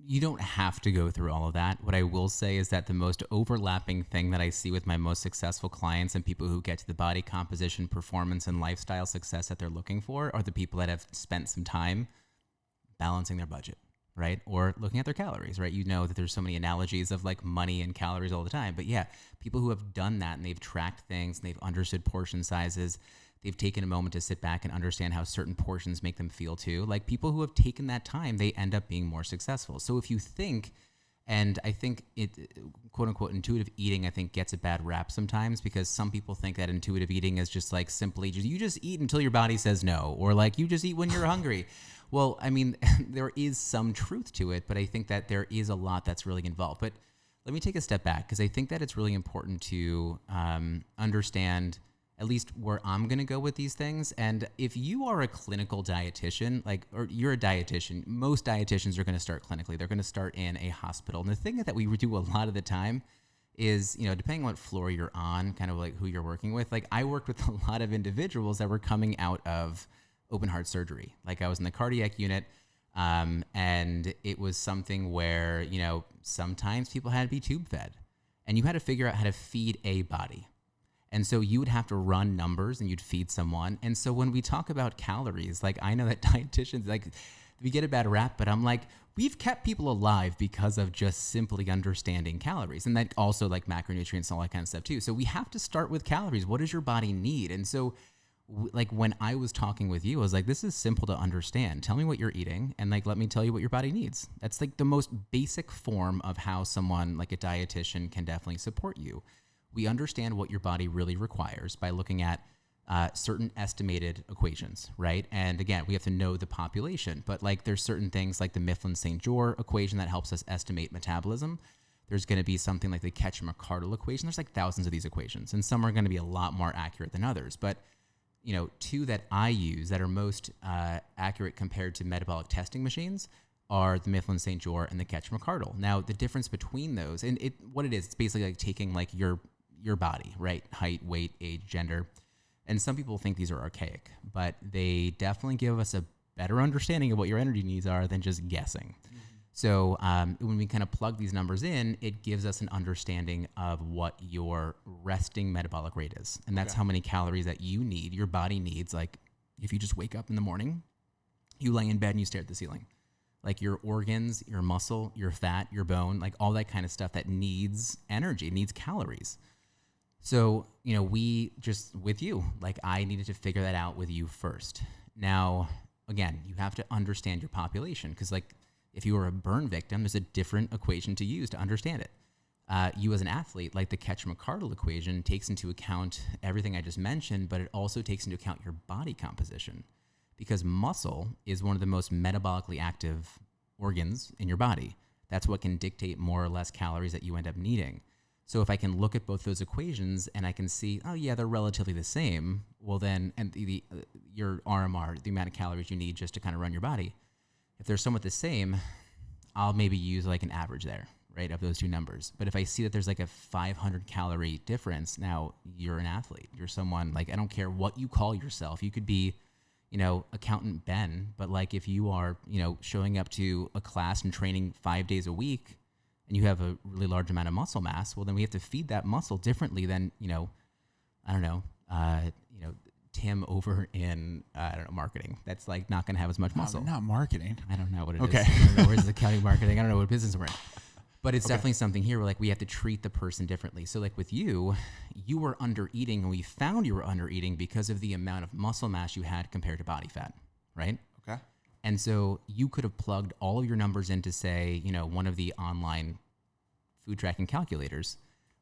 you don't have to go through all of that. What I will say is that the most overlapping thing that I see with my most successful clients and people who get to the body composition, performance, and lifestyle success that they're looking for are the people that have spent some time balancing their budget, right? Or looking at their calories, right? You know that there's so many analogies of like money and calories all the time. But yeah, people who have done that and they've tracked things and they've understood portion sizes, they've taken a moment to sit back and understand how certain portions make them feel too. Like people who have taken that time, they end up being more successful. So if you think, and I think it, quote unquote, intuitive eating, I think gets a bad rap sometimes because some people think that intuitive eating is just like simply just, you just eat until your body says no, or like you just eat when you're hungry. Well, I mean, there is some truth to it, but I think that there is a lot that's really involved. But let me take a step back because I think that it's really important to understand at least where I'm going to go with these things. And if you are a clinical dietitian, like, or you're a dietitian, most dietitians are going to start clinically. They're going to start in a hospital. And the thing that we do a lot of the time is, you know, depending on what floor you're on, kind of like who you're working with. Like I worked with a lot of individuals that were coming out of open heart surgery. Like I was in the cardiac unit. And it was something where, you know, sometimes people had to be tube fed and you had to figure out how to feed a body. And so you would have to run numbers and you'd feed someone. And so when we talk about calories, like I know that dietitians, like we get a bad rap, but I'm like, we've kept people alive because of just simply understanding calories. And that also like macronutrients and all that kind of stuff too. So we have to start with calories. What does your body need? And so like when I was talking with you, I was like, this is simple to understand. Tell me what you're eating and like, let me tell you what your body needs. That's like the most basic form of how someone like a dietitian can definitely support you. We understand what your body really requires by looking at certain estimated equations, right? And again, we have to know the population, but like there's certain things like the Mifflin-St. Jeor equation that helps us estimate metabolism. There's going to be something like the Ketchum-McArdle equation. There's like thousands of these equations, and some are going to be a lot more accurate than others. But you know, two that I use that are most accurate compared to metabolic testing machines are the Mifflin-St. Jeor and the Ketchum-McArdle. Now, the difference between those, and what it is, it's basically like taking like your body, right? Height, weight, age, gender. And some people think these are archaic, but they definitely give us a better understanding of what your energy needs are than just guessing. Mm-hmm. So when we kind of plug these numbers in, it gives us an understanding of what your resting metabolic rate is. And that's how many calories that you need, your body needs. Like if you just wake up in the morning, you lay in bed and you stare at the ceiling. Like your organs, your muscle, your fat, your bone, like all that kind of stuff that needs energy, needs calories. So, you know, we just, with you, like I needed to figure that out with you first. Now, again, you have to understand your population because like if you are a burn victim, there's a different equation to use to understand it. You as an athlete, like the Ketchum-McArdle equation takes into account everything I just mentioned, but it also takes into account your body composition because muscle is one of the most metabolically active organs in your body. That's what can dictate more or less calories that you end up needing. So if I can look at both those equations and I can see, oh yeah, they're relatively the same, well then, and your RMR, the amount of calories you need just to kind of run your body, if they're somewhat the same, I'll maybe use like an average there, right, of those two numbers. But if I see that there's like a 500 calorie difference, now you're an athlete. You're someone, like, I don't care what you call yourself. You could be, you know, accountant Ben, but like if you are, you know, showing up to a class and training 5 days a week, and you have a really large amount of muscle mass, well, then we have to feed that muscle differently than, you know, I don't know, Tim over in, marketing. That's like not going to have as much muscle. Not marketing. I don't know what it is. I don't know where's accounting, marketing. I don't know what business we're in. But it's definitely something here where like we have to treat the person differently. So like with you, you were under eating and we found you were under eating because of the amount of muscle mass you had compared to body fat, right? Okay. And so you could have plugged all of your numbers into, say, you know, one of the online food tracking calculators.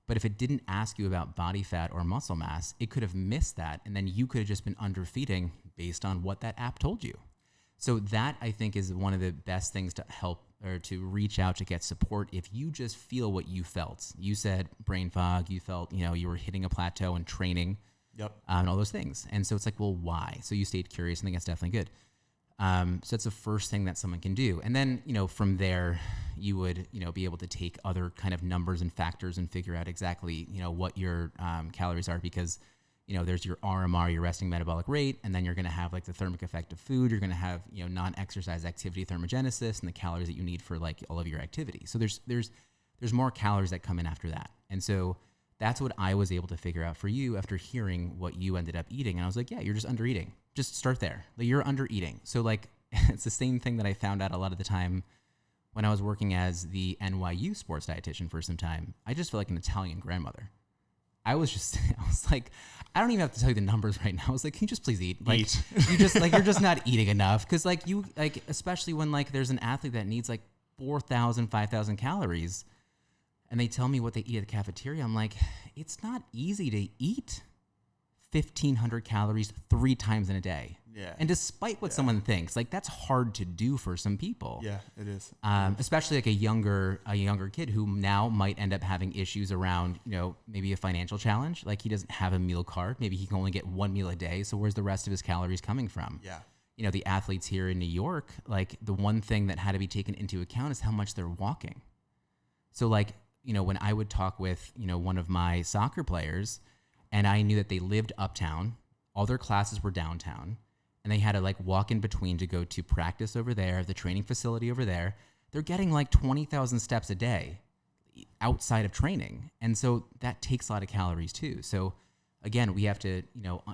But if it didn't ask you about body fat or muscle mass, it could have missed that. And then you could have just been underfeeding based on what that app told you. So that, I think, is one of the best things to help or to reach out to get support if you just feel what you felt. You said brain fog. You felt, you know, you were hitting a plateau in training. and all those things. And so it's like, well, why? So you stayed curious. I think that's definitely good. So that's the first thing that someone can do. And then, from there, you would, be able to take other kind of numbers and factors and figure out exactly, what your calories are, because, there's your RMR, your resting metabolic rate, and then you're going to have like the thermic effect of food. You're going to have, non-exercise activity thermogenesis and the calories that you need for like all of your activity. So there's more calories that come in after that. And so that's what I was able to figure out for you after hearing what you ended up eating. And I was like, yeah, you're just under eating. Just start there. Like, you're under eating. So like, it's the same thing that I found out a lot of the time when I was working as the NYU sports dietitian for some time. I just felt like an Italian grandmother. I was like, I don't even have to tell you the numbers right now. I was like, can you just please eat? Like, you just like, you're just not eating enough. Cause like especially when like there's an athlete that needs like 4,000, 5,000 calories and they tell me what they eat at the cafeteria. I'm like, it's not easy to eat 1,500 calories 3 times in a day. Yeah. And despite what someone thinks, like, that's hard to do for some people. Yeah, it is. Especially like a younger kid who now might end up having issues around, maybe a financial challenge. Like, he doesn't have a meal card. Maybe he can only get 1 meal a day. So where's the rest of his calories coming from? Yeah. The athletes here in New York, like, the one thing that had to be taken into account is how much they're walking. So like, when I would talk with, one of my soccer players, and I knew that they lived uptown, all their classes were downtown, and they had to like walk in between to go to practice over there, the training facility over there. They're getting like 20,000 steps a day outside of training. And so that takes a lot of calories too. So again, we have to,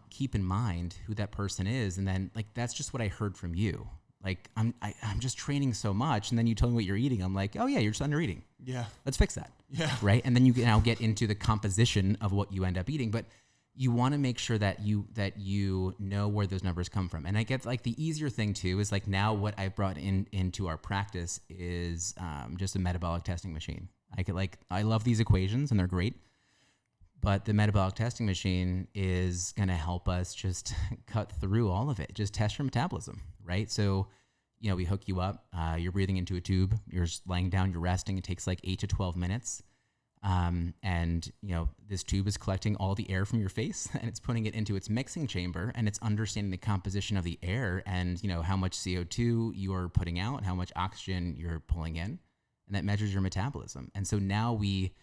keep in mind who that person is. And then like, that's just what I heard from you. Like, I'm just training so much. And then you tell me what you're eating. I'm like, oh yeah, you're just under eating. Yeah. Let's fix that. Yeah. Right. And then you can now get into the composition of what you end up eating. But you want to make sure that you know where those numbers come from. And I get like the easier thing too is like, now what I brought into our practice is just a metabolic testing machine. I love these equations and they're great, but the metabolic testing machine is going to help us just cut through all of it. Just test your metabolism, right? So, we hook you up, you're breathing into a tube, you're just laying down, you're resting. It takes like 8 to 12 minutes. And this tube is collecting all the air from your face and it's putting it into its mixing chamber, and it's understanding the composition of the air and, how much CO2 you are putting out, how much oxygen you're pulling in, and that measures your metabolism. And so now we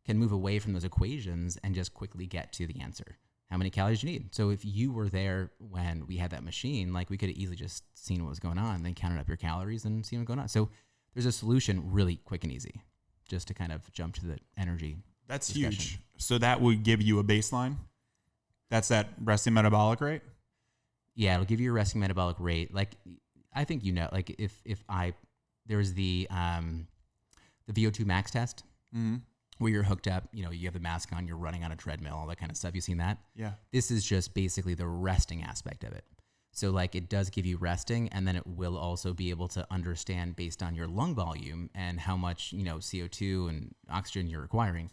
can move away from those equations and just quickly get to the answer. How many calories do you need? So if you were there when we had that machine, like, we could have easily just seen what was going on, then counted up your calories and seen what's going on. So there's a solution really quick and easy, just to kind of jump to the energy. That's discussion. huge. So that would give you a baseline. That's that resting metabolic rate. Yeah, it'll give you a resting metabolic rate. Like, I think like there's the VO2 max test, where you're hooked up. You have the mask on, you're running on a treadmill, all that kind of stuff. You've seen that? Yeah. This is just basically the resting aspect of it. So like, it does give you resting, and then it will also be able to understand based on your lung volume and how much, CO2 and oxygen you're requiring.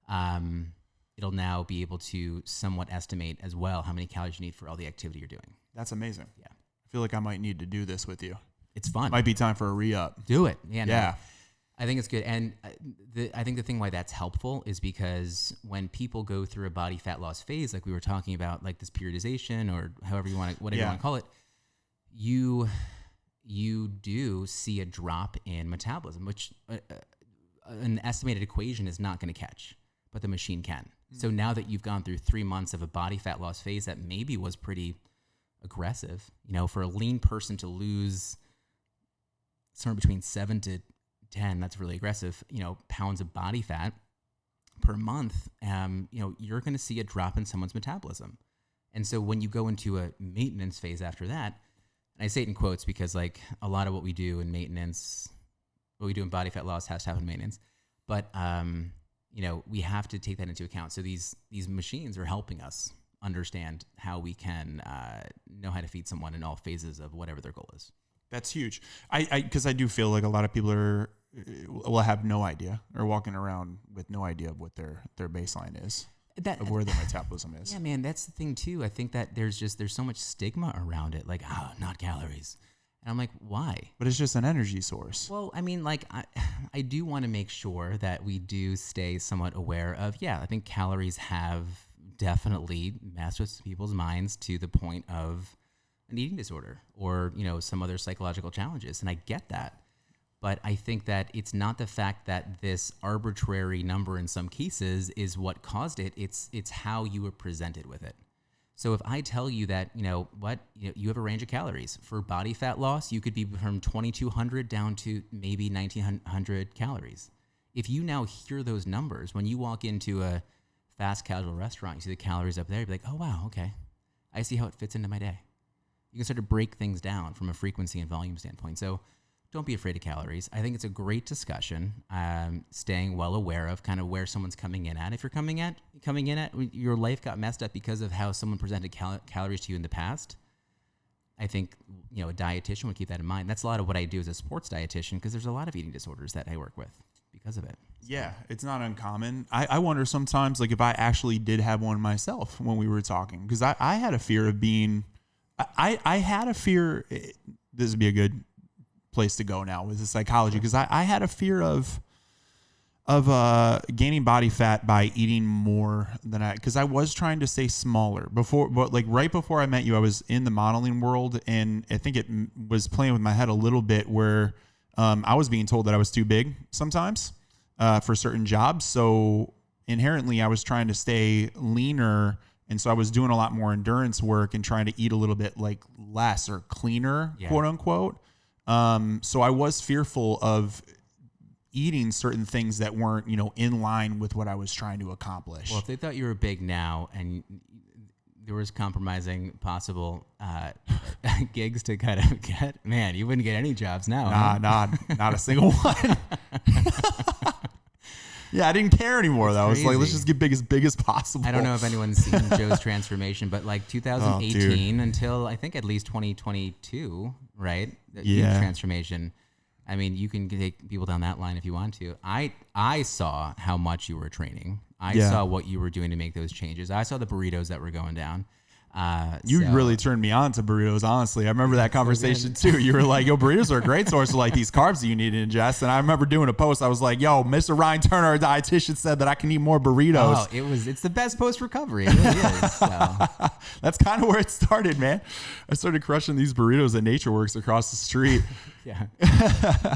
It'll now be able to somewhat estimate as well how many calories you need for all the activity you're doing. That's amazing. Yeah. I feel like I might need to do this with you. It's fun. Might be time for a re-up. Do it. Yeah. Yeah. I think it's good. And I think the thing why that's helpful is because when people go through a body fat loss phase, like we were talking about, like this periodization or however you want to, whatever you want to call it, you do see a drop in metabolism, which an estimated equation is not going to catch, but the machine can. So now that you've gone through 3 months of a body fat loss phase that maybe was pretty aggressive, for a lean person to lose somewhere between 7 to 10, that's really aggressive, pounds of body fat per month, you're going to see a drop in someone's metabolism. And so when you go into a maintenance phase after that, and I say it in quotes because like a lot of what we do in maintenance, what we do in body fat loss has to happen in maintenance, but we have to take that into account. So these machines are helping us understand how we can know how to feed someone in all phases of whatever their goal is. That's huge. Because I do feel like a lot of people will have no idea, or walking around with no idea of what their baseline is, of where their metabolism is. Yeah, man, that's the thing too. I think that there's so much stigma around it, like, not calories. And I'm like, why? But it's just an energy source. Well, I mean, like, I do want to make sure that we do stay somewhat aware of, I think calories have definitely mess with people's minds to the point of an eating disorder or, some other psychological challenges. And I get that. But I think that it's not the fact that this arbitrary number in some cases is what caused it. It's how you were presented with it. So if I tell you that, you have a range of calories. For body fat loss, you could be from 2,200 down to maybe 1,900 calories. If you now hear those numbers, when you walk into a fast casual restaurant, you see the calories up there, you'd be like, oh, wow, okay. I see how it fits into my day. You can start to break things down from a frequency and volume standpoint. So don't be afraid of calories. I think it's a great discussion, staying well aware of kind of where someone's coming in at. If you're coming in at your life got messed up because of how someone presented calories to you in the past, I think, a dietitian would keep that in mind. That's a lot of what I do as a sports dietitian, because there's a lot of eating disorders that I work with because of it. Yeah, it's not uncommon. I wonder sometimes, like, if I actually did have one myself when we were talking, because I had a fear of being, I had a fear, this would be a good place to go now with the psychology, because I had a fear of gaining body fat by eating more than because I was trying to stay smaller before, but like right before I met you, I was in the modeling world, and I think it was playing with my head a little bit where I was being told that I was too big sometimes for certain jobs. So inherently I was trying to stay leaner. And so I was doing a lot more endurance work and trying to eat a little bit like less or cleaner, quote unquote. So I was fearful of eating certain things that weren't, in line with what I was trying to accomplish. Well, if they thought you were big now and there was compromising possible gigs to kind of get, man, you wouldn't get any jobs now. Not a single one. Yeah, I didn't care anymore, though. I was like, let's just get big as possible. I don't know if anyone's seen Joe's transformation, but like 2018 until I think at least 2022, right? Huge transformation. I mean, you can take people down that line if you want to. I saw how much you were training. I saw what you were doing to make those changes. I saw the burritos that were going down. You really turned me on to burritos, honestly. I remember that conversation too. You were like, yo, burritos are a great source of like these carbs that you need to ingest. And I remember doing a post. I was like, yo, Mr. Ryan Turner, our dietitian, said that I can eat more burritos. Oh, it's the best post recovery. It really is. So. That's kind of where it started, man. I started crushing these burritos at NatureWorks across the street. Yeah.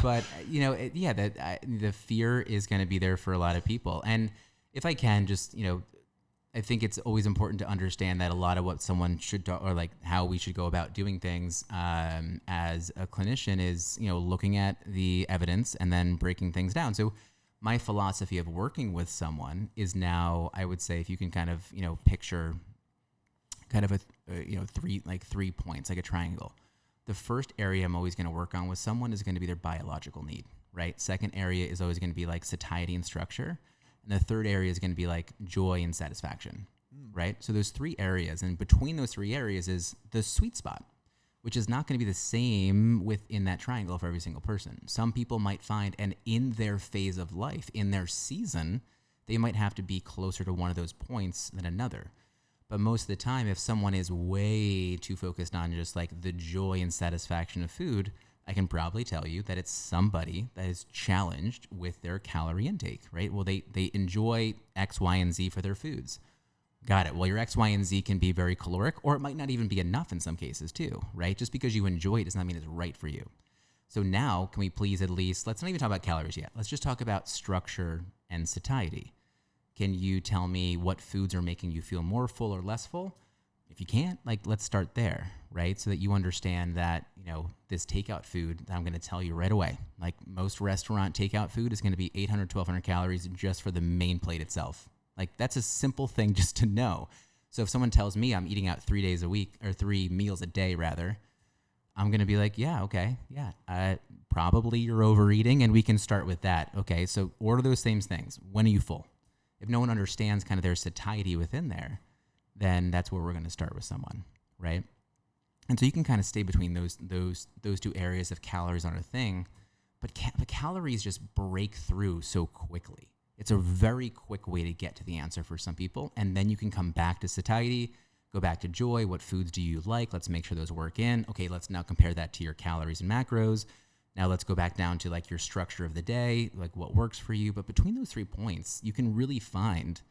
But, the fear is going to be there for a lot of people. And if I can just, I think it's always important to understand that a lot of what someone should do, or like how we should go about doing things as a clinician is, looking at the evidence and then breaking things down. So my philosophy of working with someone is now, I would say, if you can kind of, picture kind of a 3 points, like a triangle. The first area I'm always going to work on with someone is going to be their biological need, right? Second area is always going to be like satiety and structure. And the third area is going to be like joy and satisfaction, right? So there's 3 areas. And between those 3 areas is the sweet spot, which is not going to be the same within that triangle for every single person. Some people might find, and in their phase of life, in their season, they might have to be closer to one of those points than another. But most of the time, if someone is way too focused on just like the joy and satisfaction of food, I can probably tell you that it's somebody that is challenged with their calorie intake, right? Well, they enjoy X, Y, and Z for their foods. Got it. Well, your X, Y, and Z can be very caloric, or it might not even be enough in some cases too, right? Just because you enjoy it does not mean it's right for you. So now, can we please at least, let's not even talk about calories yet. Let's just talk about structure and satiety. Can you tell me what foods are making you feel more full or less full? If you can't, let's start there, right? So that you understand that, this takeout food that I'm going to tell you right away, like most restaurant takeout food is going to be 800, 1,200 calories just for the main plate itself. Like, that's a simple thing just to know. So if someone tells me I'm eating out 3 days a week, or 3 meals a day rather, I'm going to be like, yeah, okay, yeah, probably you're overeating, and we can start with that. Okay, so order those same things. When are you full? If no one understands kind of their satiety within there, then that's where we're going to start with someone, right? And so you can kind of stay between those 2 areas of calories on a thing, but calories just break through so quickly. It's a very quick way to get to the answer for some people, and then you can come back to satiety, go back to joy. What foods do you like? Let's make sure those work in. Okay, let's now compare that to your calories and macros. Now let's go back down to like your structure of the day, like what works for you. But between those 3 points, you can really find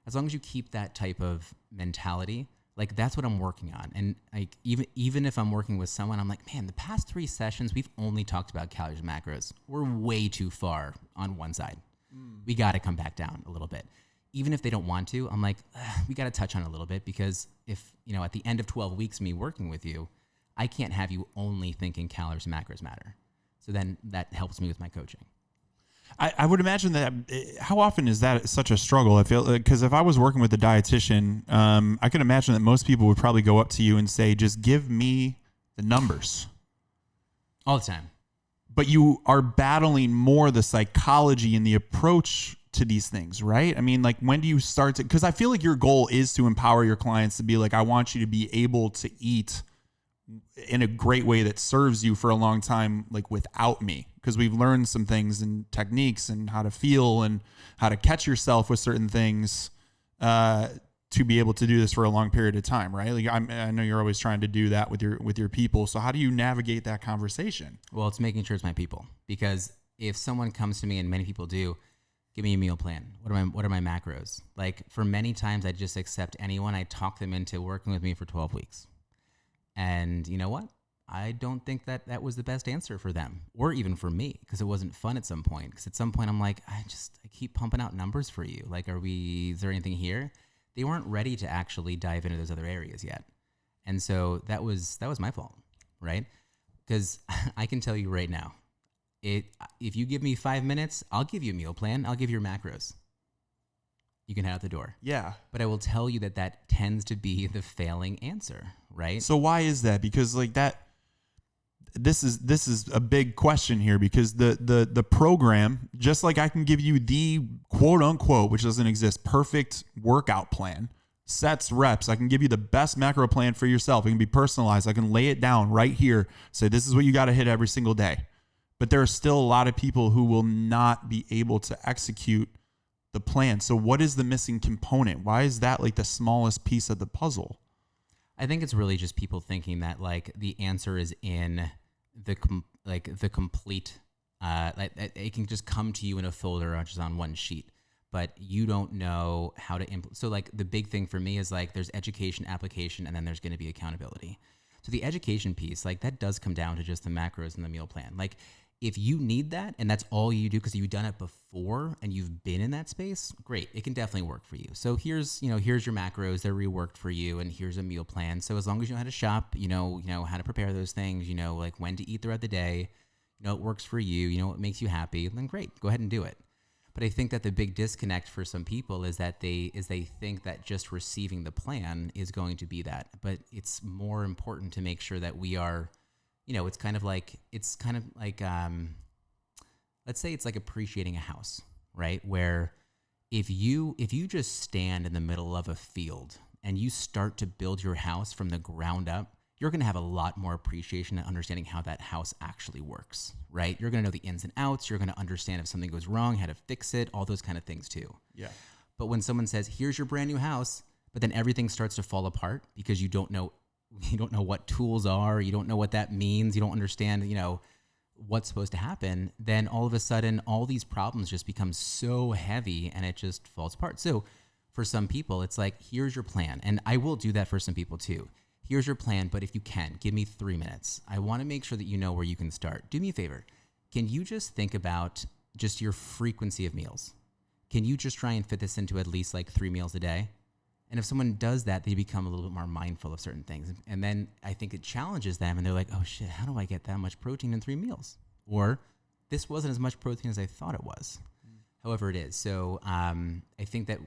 as long as you keep that type of mentality, like that's what I'm working on. And like even if I'm working with someone, I'm like, man, the past 3 sessions, we've only talked about calories and macros. We're way too far on one side. We got to come back down a little bit. Even if they don't want to, I'm like, we got to touch on it a little bit, because if, at the end of 12 weeks, me working with you, I can't have you only thinking calories and macros matter. So then that helps me with my coaching. I would imagine that. How often is that such a struggle? I feel because if I was working with a dietitian, I could imagine that most people would probably go up to you and say, just give me the numbers. All the time. But you are battling more the psychology and the approach to these things, right? I mean, like, when do you start to, because I feel like your goal is to empower your clients to be like, I want you to be able to eat in a great way that serves you for a long time, like without me, because we've learned some things and techniques and how to feel and how to catch yourself with certain things to be able to do this for a long period of time, right? Like, I know you're always trying to do that with your people. So how do you navigate that conversation? Well, it's making sure it's my people, because if someone comes to me, and many people do, give me a meal plan. What are my macros? Like, for many times I just accept anyone. I talk them into working with me for 12 weeks. And you know what? I don't think that was the best answer for them, or even for me, because it wasn't fun at some point. Because at some point I'm like, I keep pumping out numbers for you. Like, is there anything here? They weren't ready to actually dive into those other areas yet. And so that was my fault, right? Because I can tell you right now, if you give me 5 minutes, I'll give you a meal plan. I'll give you your macros. You can head out the door. Yeah. But I will tell you that tends to be the failing answer, right? So why is that? Because like that, this is a big question here, because the program, just like I can give you the quote unquote, which doesn't exist, perfect workout plan, sets, reps. I can give you the best macro plan for yourself. It can be personalized. I can lay it down right here. Say, this is what you got to hit every single day. But there are still a lot of people who will not be able to execute the plan. So what is the missing component? Why is that like the smallest piece of the puzzle? I think it's really just people thinking that like the answer is in the complete, like it can just come to you in a folder or just on one sheet, but you don't know how to implement. So like the big thing for me is like there's education, application, and then there's going to be accountability. So the education piece, like that does come down to just the macros and the meal plan. Like, if you need that and that's all you do because you've done it before and you've been in that space, great. It can definitely work for you. So here's your macros, they're reworked for you, and here's a meal plan. So as long as you know how to shop, you know how to prepare those things, like when to eat throughout the day, it works for you, what makes you happy, then great, go ahead and do it. But I think that the big disconnect for some people is that they think that just receiving the plan is going to be that. But it's more important to make sure that we are, it's kind of like let's say it's like appreciating a house, right? Where if you just stand in the middle of a field and you start to build your house from the ground up, you're going to have a lot more appreciation and understanding how that house actually works, right? You're going to know the ins and outs. You're going to understand if something goes wrong, how to fix it, all those kind of things too. Yeah. But when someone says, here's your brand new house, but then everything starts to fall apart because you don't know what tools are, you don't know what that means, you don't understand, what's supposed to happen, then all of a sudden all these problems just become so heavy and it just falls apart. So for some people, it's like, here's your plan. And I will do that for some people too. Here's your plan, but if you can, give me 3 minutes. I want to make sure that you know where you can start. Do me a favor. Can you just think about just your frequency of meals? Can you just try and fit this into at least like 3 meals a day? And if someone does that, they become a little bit more mindful of certain things. And then I think it challenges them and they're like, oh shit, how do I get that much protein in 3 meals? Or this wasn't as much protein as I thought it was. However it is. So I think that,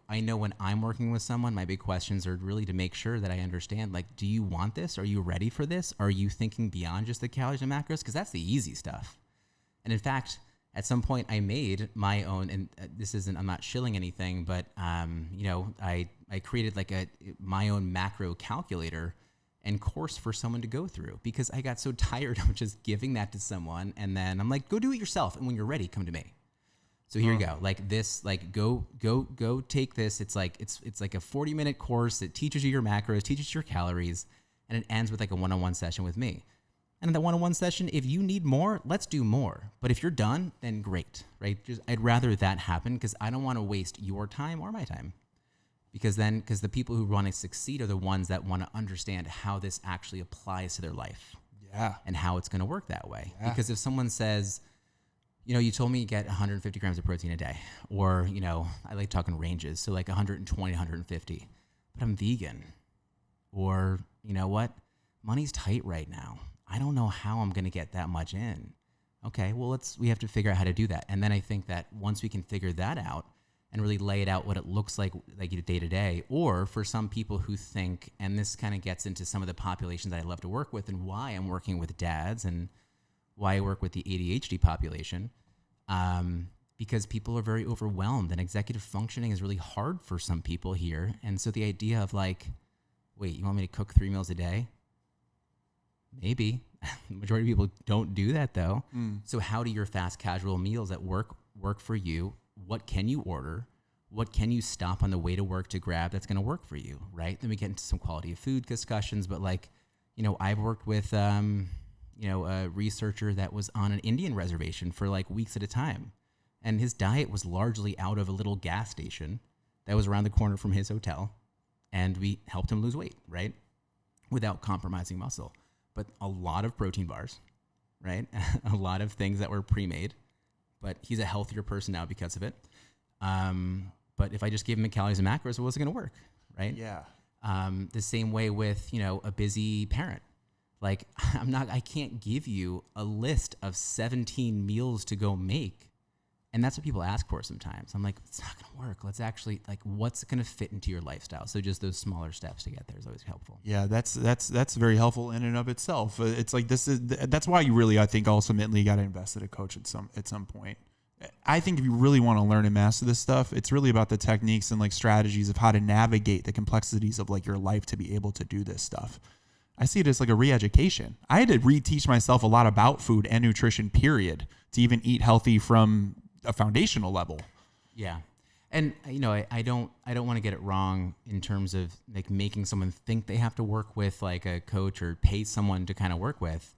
I know when I'm working with someone, my big questions are really to make sure that I understand, like, do you want this? Are you ready for this? Are you thinking beyond just the calories and macros? Because that's the easy stuff. And in fact, at some point I made my own, and I'm not shilling anything, but, I created like my own macro calculator and course for someone to go through because I got so tired of just giving that to someone. And then I'm like, go do it yourself. And when you're ready, come to me. So here you go. Like this, like go take this. It's like a 40-minute course that teaches you your macros, teaches you your calories, and it ends with like a one-on-one session with me. And in that one-on-one session, if you need more, let's do more. But if you're done, then great, right? I'd rather that happen because I don't want to waste your time or my time. because the people who want to succeed are the ones that want to understand how this actually applies to their life. Yeah. And how it's going to work that way. Yeah. Because if someone says, you told me you get 150 grams of protein a day, or, I like talking ranges, so like 120, 150, but I'm vegan, or, you know what, money's tight right now. I don't know how I'm going to get that much in. Okay, well, we have to figure out how to do that. And then I think that once we can figure that out and really lay it out what it looks like day to day, or for some people who think, and this kind of gets into some of the populations that I love to work with and why I'm working with dads and why I work with the ADHD population, because people are very overwhelmed and executive functioning is really hard for some people here. And so the idea of like, wait, you want me to cook 3 meals a day? Maybe. The majority of people don't do that though. So how do your fast casual meals at work for you? What can you order? What can you stop on the way to work to grab that's going to work for you, right? Then we get into some quality of food discussions, but like, I've worked with, a researcher that was on an Indian reservation for like weeks at a time. And his diet was largely out of a little gas station that was around the corner from his hotel. And we helped him lose weight, right? Without compromising muscle. But a lot of protein bars, right? A lot of things that were pre-made, but he's a healthier person now because of it. But if I just gave him calories and macros, it wasn't going to work, right? Yeah. The same way with, a busy parent. Like I can't give you a list of 17 meals to go make. And that's what people ask for sometimes. I'm like, it's not going to work. Let's actually what's going to fit into your lifestyle? So just those smaller steps to get there is always helpful. Yeah, that's very helpful in and of itself. It's like that's why you really, I think, ultimately got to invest in a coach at some point. I think if you really want to learn and master this stuff, it's really about the techniques and like strategies of how to navigate the complexities of like your life to be able to do this stuff. I see it as like a re-education. I had to reteach myself a lot about food and nutrition, period, to even eat healthy from a foundational level. Yeah. And I don't want to get it wrong in terms of like making someone think they have to work with like a coach or pay someone to kind of work with.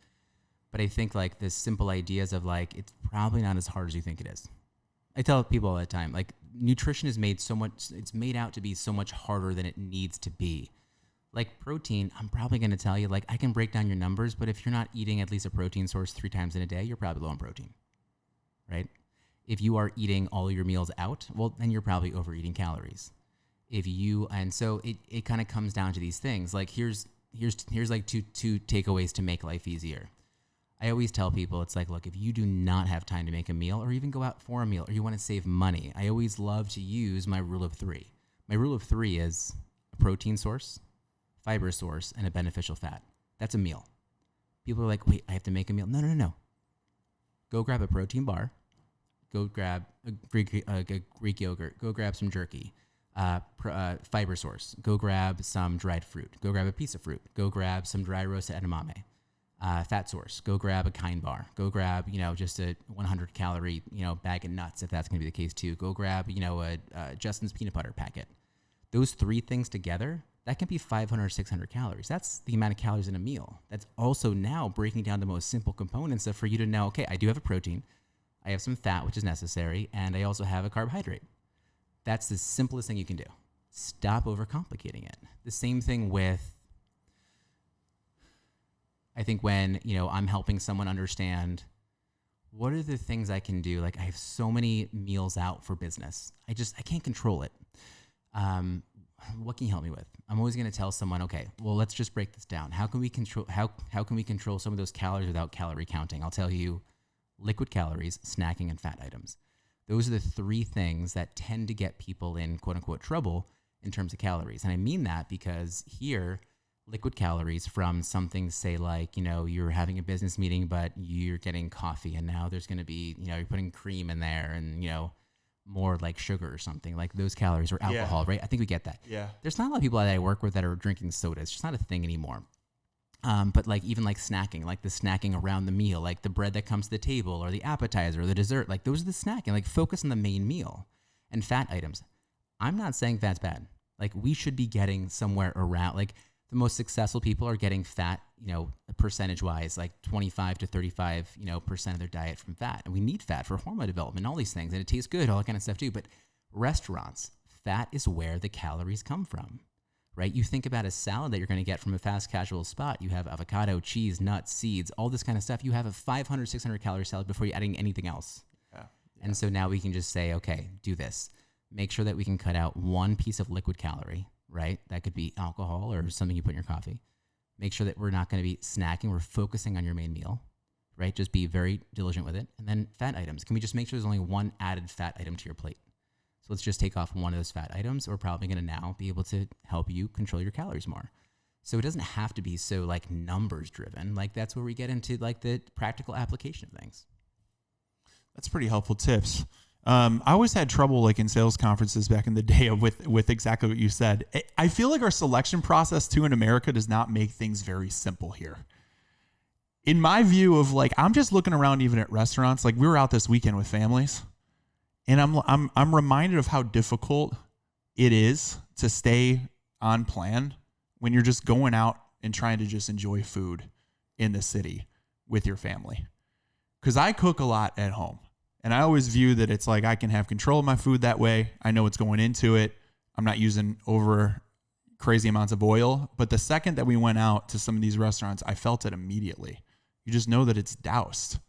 But I think like the simple ideas of like, it's probably not as hard as you think it is. I tell people all the time, like nutrition is it's made out to be so much harder than it needs to be. Like protein, I'm probably going to tell you, like I can break down your numbers, but if you're not eating at least a protein source 3 times in a day, you're probably low on protein, right? If you are eating all your meals out, well, then you're probably overeating calories. And so it kind of comes down to these things. Like here's like two takeaways to make life easier. I always tell people, it's like, look, if you do not have time to make a meal or even go out for a meal or you want to save money, I always love to use my rule of 3. My rule of 3 is a protein source, fiber source, and a beneficial fat. That's a meal. People are like, wait, I have to make a meal. No. Go grab a protein bar. Go grab a Greek yogurt. Go grab some jerky. Fiber source. Go grab some dried fruit. Go grab a piece of fruit. Go grab some dry roasted edamame. Fat source. Go grab a Kind bar. Go grab, just a 100 calorie, bag of nuts, if that's going to be the case too. Go grab, a Justin's peanut butter packet. Those 3 things together, that can be 500 or 600 calories. That's the amount of calories in a meal. That's also now breaking down the most simple components for you to know, okay, I do have a protein. I have some fat, which is necessary, and I also have a carbohydrate. That's the simplest thing you can do. Stop overcomplicating it. The same thing with, I think when, I'm helping someone understand what are the things I can do? Like I have so many meals out for business. I can't control it. What can you help me with? I'm always going to tell someone, okay, well, let's just break this down. How can we control some of those calories without calorie counting? I'll tell you, liquid calories, snacking, and fat items. Those are the 3 things that tend to get people in quote unquote trouble in terms of calories. And I mean that because here, liquid calories from something, say like, you're having a business meeting, but you're getting coffee and now there's going to be, you're putting cream in there and, more like sugar or something, like those calories or alcohol, right? I think we get that. Yeah. There's not a lot of people that I work with that are drinking soda. It's just not a thing anymore. But like even like snacking, like the snacking around the meal, like the bread that comes to the table or the appetizer or the dessert, like those are the snacking, like focus on the main meal. And fat items. I'm not saying fat's bad. Like we should be getting somewhere around, like the most successful people are getting fat, percentage wise, like 25 to 35, % of their diet from fat. And we need fat for hormone development, all these things. And it tastes good, all that kind of stuff too. But restaurants, fat is where the calories come from, right? You think about a salad that you're going to get from a fast casual spot. You have avocado, cheese, nuts, seeds, all this kind of stuff. You have a 500, 600 calorie salad before you're adding anything else. Yeah. And so now we can just say, okay, do this. Make sure that we can cut out one piece of liquid calorie, right? That could be alcohol or something you put in your coffee. Make sure that we're not going to be snacking. We're focusing on your main meal, right? Just be very diligent with it. And then fat items. Can we just make sure there's only one added fat item to your plate? So let's just take off one of those fat items. We're probably going to now be able to help you control your calories more. So it doesn't have to be so like numbers driven. Like that's where we get into like the practical application of things. That's pretty helpful tips. I always had trouble like in sales conferences back in the day with exactly what you said. I feel like our selection process too in America does not make things very simple here. In my view of like, I'm just looking around even at restaurants. Like we were out this weekend with families and I'm reminded of how difficult it is to stay on plan when you're just going out and trying to just enjoy food in the city with your family. Because I cook a lot at home. And I always view that it's like I can have control of my food that way. I know what's going into it. I'm not using over crazy amounts of oil. But the second that we went out to some of these restaurants, I felt it immediately. You just know that it's doused.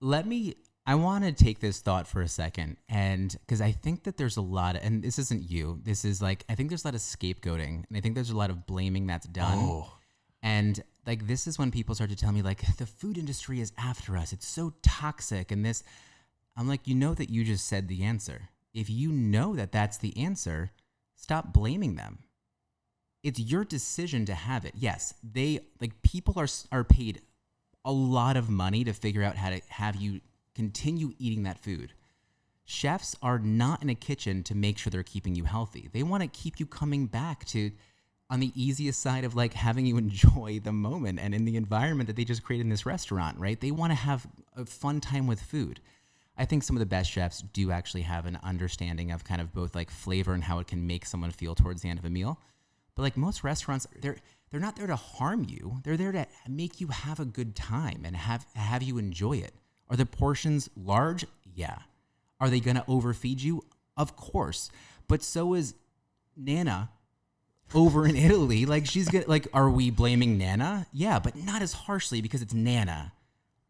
I want to take this thought for a second. And because I think that there's a lot of, and this isn't you, this is like, I think there's a lot of scapegoating. And I think there's a lot of blaming that's done. Oh. And like, this is when people start to tell me like, the food industry is after us. It's so toxic. And this, I'm like, you know that you just said the answer. If you know that that's the answer, stop blaming them. It's your decision to have it. Yes, people are paid a lot of money to figure out how to have you continue eating that food. Chefs are not in a kitchen to make sure they're keeping you healthy. They want to keep you coming back to on the easiest side of like having you enjoy the moment and in the environment that they just created in this restaurant, right? They want to have a fun time with food. I think some of the best chefs do actually have an understanding of kind of both like flavor and how it can make someone feel towards the end of a meal. But like most restaurants, they're not there to harm you. They're there to make you have a good time and have you enjoy it. Are the portions large? Yeah. Are they going to overfeed you? Of course. But so is Nana over in Italy. Like she's gonna, like, are we blaming Nana? Yeah, but not as harshly because it's Nana.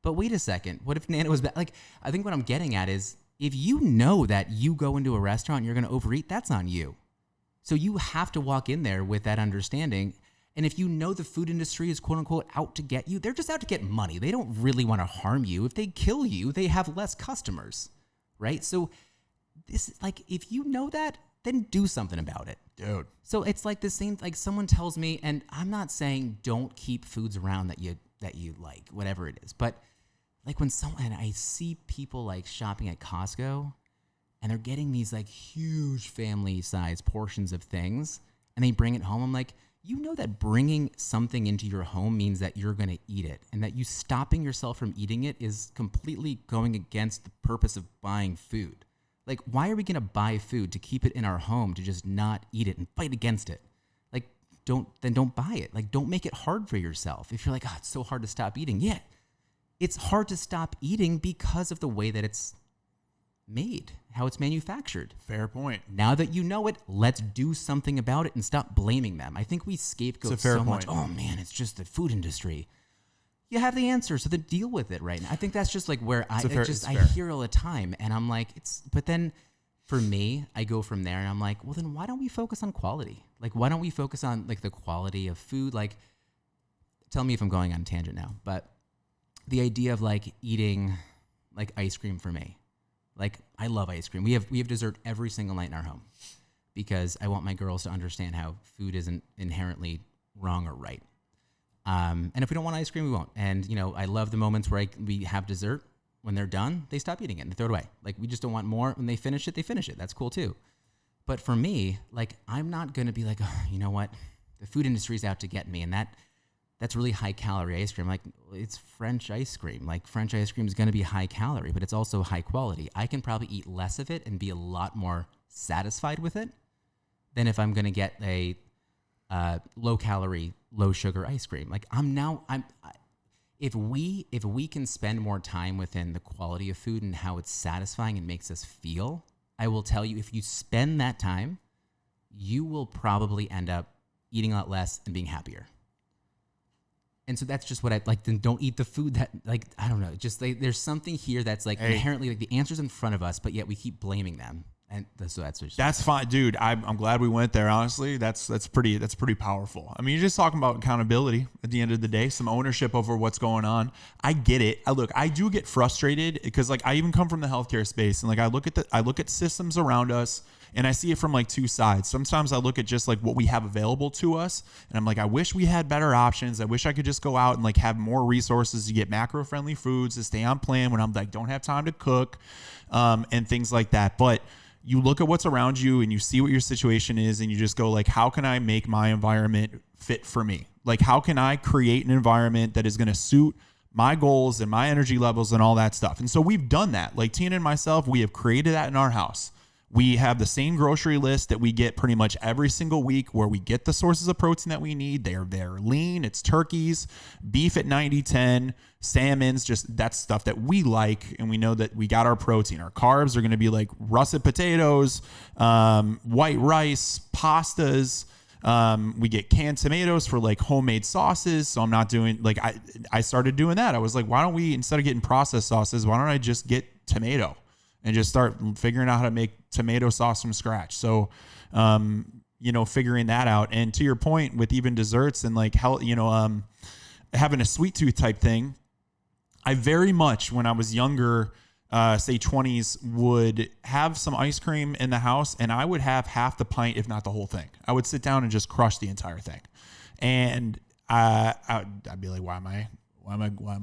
But wait a second. What if Nana was bad? Like, I think what I'm getting at is if you know that you go into a restaurant and you're going to overeat, that's on you. So you have to walk in there with that understanding. And if you know the food industry is quote unquote out to get you, they're just out to get money. They don't really want to harm you. If they kill you, they have less customers, right? So this is like, if you know that, then do something about it. Dude. So it's like the same, like someone tells me, and I'm not saying don't keep foods around that you like, whatever it is. But like when I see people like shopping at Costco and they're getting these like huge family size portions of things and they bring it home, I'm like, you know that bringing something into your home means that you're going to eat it, and that you stopping yourself from eating it is completely going against the purpose of buying food. Like, why are we going to buy food to keep it in our home to just not eat it and fight against it? Like, don't buy it. Like, don't make it hard for yourself. If you're like, oh, it's so hard to stop eating. Yeah, it's hard to stop eating because of the way that it's made, how it's manufactured. Fair point. Now that you know it, let's do something about it and stop blaming them. I think we scapegoat so much. Oh man, it's just the food industry. You have the answer, so then deal with it right now. I think that's just like where I hear all the time, and I'm like, but then for me, I go from there and I'm like, well then why don't we focus on quality? Like, why don't we focus on like the quality of food? Like, tell me if I'm going on a tangent now, but the idea of like eating like ice cream for me. Like, I love ice cream. We have dessert every single night in our home because I want my girls to understand how food isn't inherently wrong or right. And if we don't want ice cream, we won't. And, you know, I love the moments where we have dessert. When they're done, they stop eating it and they throw it away. Like, we just don't want more. When they finish it, they finish it. That's cool too. But for me, like, I'm not going to be like, oh, you know what? The food industry is out to get me. And that's really high calorie ice cream. Like, it's French ice cream. Like, French ice cream is going to be high calorie, but it's also high quality. I can probably eat less of it and be a lot more satisfied with it than if I'm going to get a low calorie, low sugar ice cream. Like, if we can spend more time within the quality of food and how it's satisfying and makes us feel, I will tell you, if you spend that time, you will probably end up eating a lot less and being happier. And so that's just what I'd like. Then don't eat the food that, like, I don't know, just like, there's something here that's like inherently like the answer's in front of us, but yet we keep blaming them. And so that's fine, dude. I'm glad we went there. Honestly, that's pretty powerful. I mean, you're just talking about accountability at the end of the day, some ownership over what's going on. I get it. I do get frustrated because like I even come from the healthcare space, and like I look at systems around us, and I see it from like two sides. Sometimes I look at just like what we have available to us, and I'm like, I wish we had better options. I wish I could just go out and like have more resources to get macro-friendly foods, to stay on plan when I'm like don't have time to cook, and things like that. But you look at what's around you and you see what your situation is, and you just go like, how can I make my environment fit for me? Like, how can I create an environment that is going to suit my goals and my energy levels and all that stuff? And so we've done that. Like Tina and myself, we have created that in our house. We have the same grocery list that we get pretty much every single week, where we get the sources of protein that we need. They're lean. It's turkeys, beef at 90-10, salmons, just that stuff that we like. And we know that we got our protein. Our carbs are going to be like russet potatoes, white rice, pastas. We get canned tomatoes for like homemade sauces. So I'm not doing like, I started doing that. I was like, why don't we, instead of getting processed sauces, why don't I just get tomato and just start figuring out how to make tomato sauce from scratch? So, figuring that out. And to your point with even desserts and like how, having a sweet tooth type thing, I very much, when I was younger, say 20s, would have some ice cream in the house, and I would have half the pint, if not the whole thing. I would sit down and just crush the entire thing. And I'd be like, why am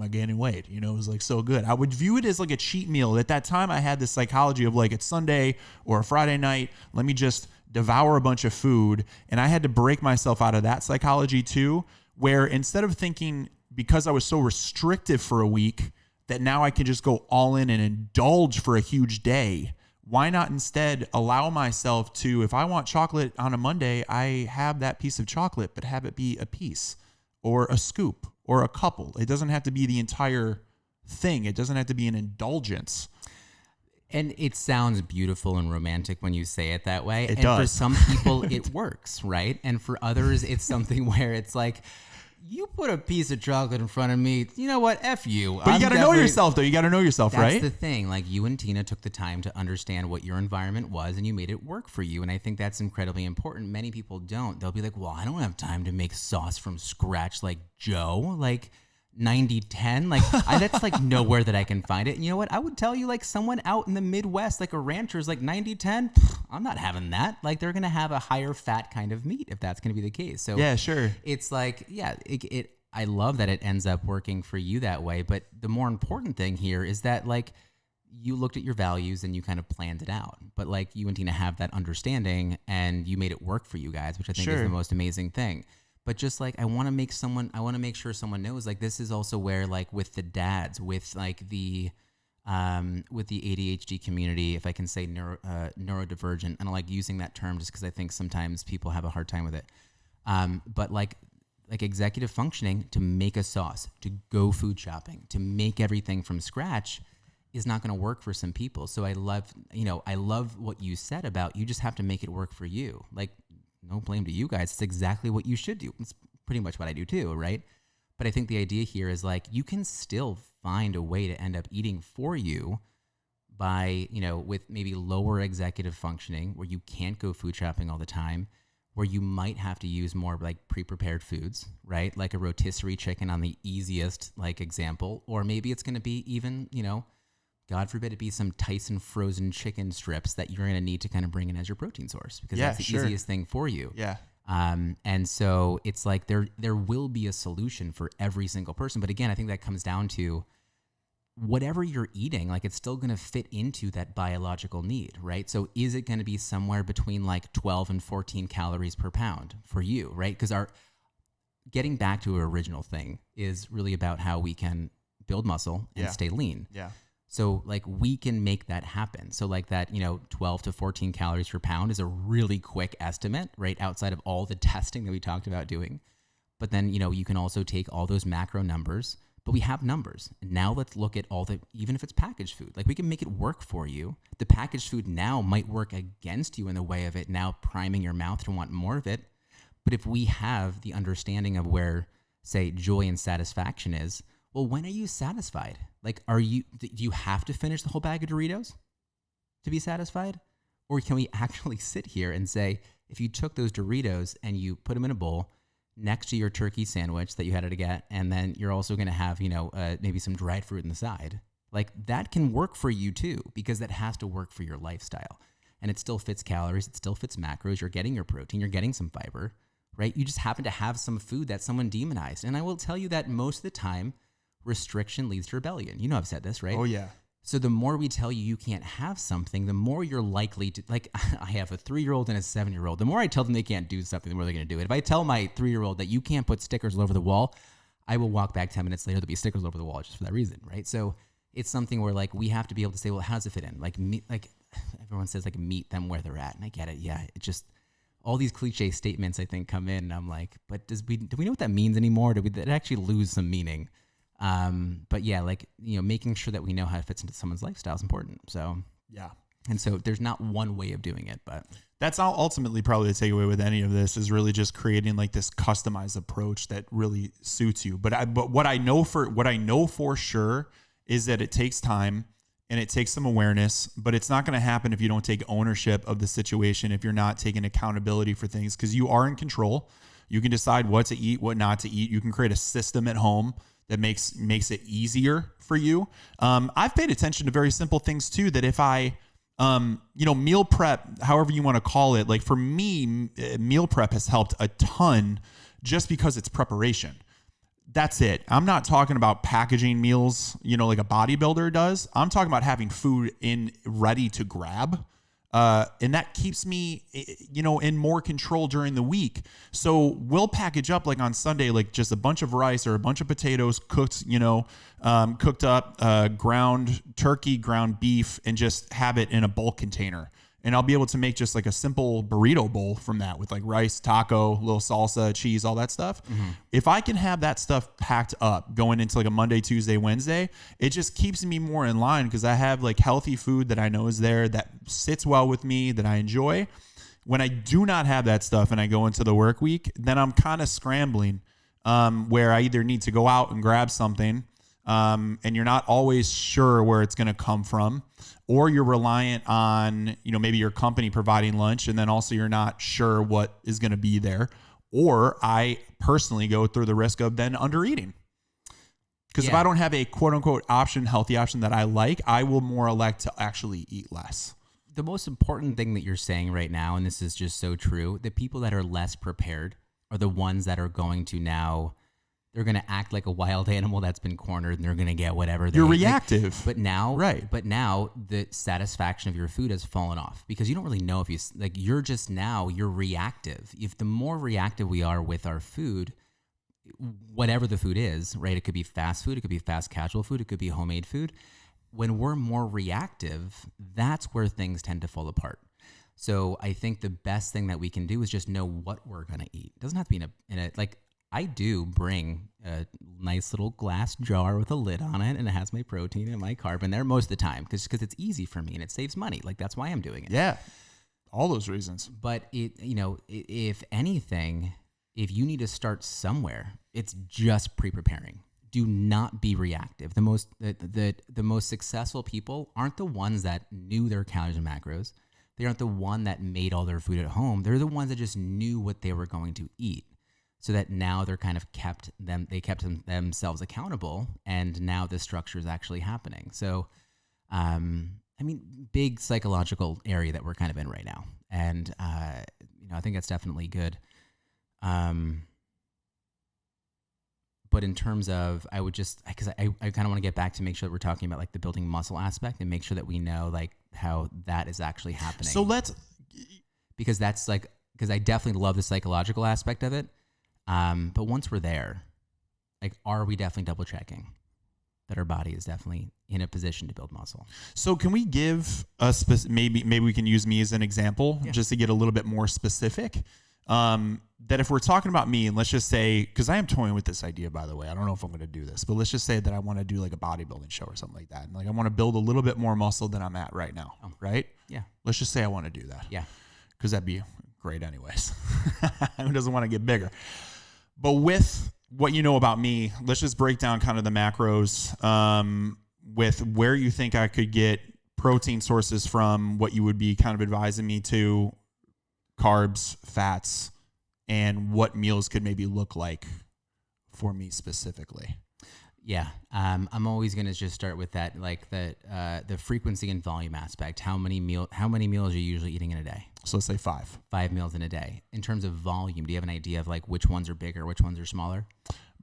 I gaining weight? It was like so good. I would view it as like a cheat meal. At that time, I had this psychology of like, it's Sunday or a Friday night, let me just devour a bunch of food. And I had to break myself out of that psychology too, where instead of thinking, because I was so restrictive for a week, that now I can just go all in and indulge for a huge day, why not instead allow myself to, if I want chocolate on a Monday, I have that piece of chocolate, but have it be a piece or a scoop or a couple. It doesn't have to be the entire thing. It doesn't have to be an indulgence. And it sounds beautiful and romantic when you say it that way. It does. For some people, it works, right? And for others, it's something where it's like, you put a piece of chocolate in front of me, you know what? F you. But you got to know yourself, though. You got to know yourself, right? That's the thing. Like, you and Tina took the time to understand what your environment was, and you made it work for you. And I think that's incredibly important. Many people don't. They'll be like, well, I don't have time to make sauce from scratch like Joe. Like, 90-10, like that's like nowhere that I can find it. And you know what? I would tell you, like, someone out in the Midwest, like a rancher's like 90-10, I'm not having that. Like, they're going to have a higher fat kind of meat if that's going to be the case. So yeah, sure. It's like, yeah, I love that it ends up working for you that way. But the more important thing here is that, like, you looked at your values and you kind of planned it out. But like, you and Tina have that understanding and you made it work for you guys, which I think is the most amazing thing. But just like, I want to make sure someone knows, like, this is also where, like, with the dads, with like the ADHD community, if I can say neurodivergent, and I like using that term just because I think sometimes people have a hard time with it. But like executive functioning, to make a sauce, to go food shopping, to make everything from scratch is not going to work for some people. So I love what you said about, you just have to make it work for you. Like, no blame to you guys. It's exactly what you should do. It's pretty much what I do too, right? But I think the idea here is, like, you can still find a way to end up eating for you by, with maybe lower executive functioning, where you can't go food shopping all the time, where you might have to use more like pre-prepared foods, right? Like a rotisserie chicken on the easiest like example, or maybe it's going to be even, God forbid it be some Tyson frozen chicken strips that you're going to need to kind of bring in as your protein source, because that's the easiest thing for you. Yeah. And so it's like there will be a solution for every single person. But again, I think that comes down to whatever you're eating, like, it's still going to fit into that biological need, right? So is it going to be somewhere between like 12 and 14 calories per pound for you, right? Because getting back to our original thing is really about how we can build muscle and stay lean. Yeah. So like, we can make that happen. So like that, 12 to 14 calories per pound is a really quick estimate, right? Outside of all the testing that we talked about doing. But then, you can also take all those macro numbers, But we have numbers. And now let's look at even if it's packaged food, like we can make it work for you. The packaged food now might work against you in the way of it now priming your mouth to want more of it. But if we have the understanding of where, say, joy and satisfaction is, well, when are you satisfied? Like, do you have to finish the whole bag of Doritos to be satisfied? Or can we actually sit here and say, if you took those Doritos and you put them in a bowl next to your turkey sandwich that you had to get, and then you're also going to have, maybe some dried fruit on the side, like that can work for you too, because that has to work for your lifestyle. And it still fits calories, it still fits macros, you're getting your protein, you're getting some fiber, right? You just happen to have some food that someone demonized. And I will tell you that most of the time, restriction leads to rebellion. You know I've said this, right? Oh, yeah. So the more we tell you can't have something, the more you're likely to, like I have a 3-year-old and a 7-year-old. The more I tell them they can't do something, the more they're going to do it. If I tell my 3-year-old that you can't put stickers all over the wall, I will walk back 10 minutes later, there'll be stickers all over the wall just for that reason, right? So it's something where like we have to be able to say, well, how does it fit in? Like everyone says like meet them where they're at. And I get it. Yeah. It just, all these cliche statements I think come in and I'm like, but do we know what that means anymore? Did it actually lose some meaning? But yeah, like, making sure that we know how it fits into someone's lifestyle is important. So, yeah. And so there's not one way of doing it, but that's ultimately probably the takeaway with any of this is really just creating like this customized approach that really suits you. But what I know for sure is that it takes time and it takes some awareness, but it's not going to happen if you don't take ownership of the situation, if you're not taking accountability for things, because you are in control. You can decide what to eat, what not to eat. You can create a system at home that makes it easier for you. I've paid attention to very simple things too, that if I, meal prep, however you want to call it, like for me, meal prep has helped a ton just because it's preparation. That's it. I'm not talking about packaging meals, like a bodybuilder does. I'm talking about having food ready to grab. And that keeps me, in more control during the week. So we'll package up like on Sunday, like just a bunch of rice or a bunch of potatoes cooked, cooked up, ground turkey, ground beef, and just have it in a bulk container. And I'll be able to make just like a simple burrito bowl from that with like rice, taco, little salsa, cheese, all that stuff. Mm-hmm. If I can have that stuff packed up going into like a Monday, Tuesday, Wednesday, it just keeps me more in line because I have like healthy food that I know is there that sits well with me, that I enjoy. When I do not have that stuff and I go into the work week, then I'm kind of scrambling where I either need to go out and grab something and you're not always sure where it's going to come from, or you're reliant on, maybe your company providing lunch, and then also you're not sure what is going to be there. Or I personally go through the risk of then under eating. Because if I don't have a quote unquote healthy option that I like, I will more elect to actually eat less. The most important thing that you're saying right now, and this is just so true, the people that are less prepared are the ones that are going to now, they're going to act like a wild animal that's been cornered and they're going to get whatever. You're reactive. But now the satisfaction of your food has fallen off because you don't really know if you're reactive. If the more reactive we are with our food, whatever the food is, right? It could be fast food. It could be fast casual food. It could be homemade food. When we're more reactive, that's where things tend to fall apart. So I think the best thing that we can do is just know what we're going to eat. It doesn't have to be in a like, I do bring a nice little glass jar with a lid on it, and it has my protein and my carb in there most of the time because it's easy for me and it saves money. Like that's why I'm doing it. Yeah, all those reasons. But if anything, if you need to start somewhere, it's just pre-preparing. Do not be reactive. The most successful people aren't the ones that knew their calories and macros. They aren't the one that made all their food at home. They're the ones that just knew what they were going to eat. So that now they're kind of kept themselves accountable, and now the structure is actually happening. So, big psychological area that we're kind of in right now, and I think that's definitely good. But in terms of, I would just because I kind of want to get back to make sure that we're talking about like the building muscle aspect and make sure that we know like how that is actually happening. So because I definitely love the psychological aspect of it. But once we're there, like, are we definitely double checking that our body is definitely in a position to build muscle? So can we give maybe we can use me as an example just to get a little bit more specific. that if we're talking about me, and let's just say, because I am toying with this idea, by the way, I don't know if I'm going to do this, but let's just say that I want to do like a bodybuilding show or something like that. And like, I want to build a little bit more muscle than I'm at right now. Right? Yeah. Let's just say I want to do that. Yeah. Because that'd be great anyways. Who doesn't want to get bigger? But with what you know about me, let's just break down kind of the macros, with where you think I could get protein sources from, what you would be kind of advising me to, carbs, fats, and what meals could maybe look like for me specifically. Yeah. I'm always going to just start with that, like the frequency and volume aspect. How many meals are you usually eating in a day? So let's say 5. 5 meals in a day. In terms of volume, do you have an idea of like which ones are bigger, which ones are smaller?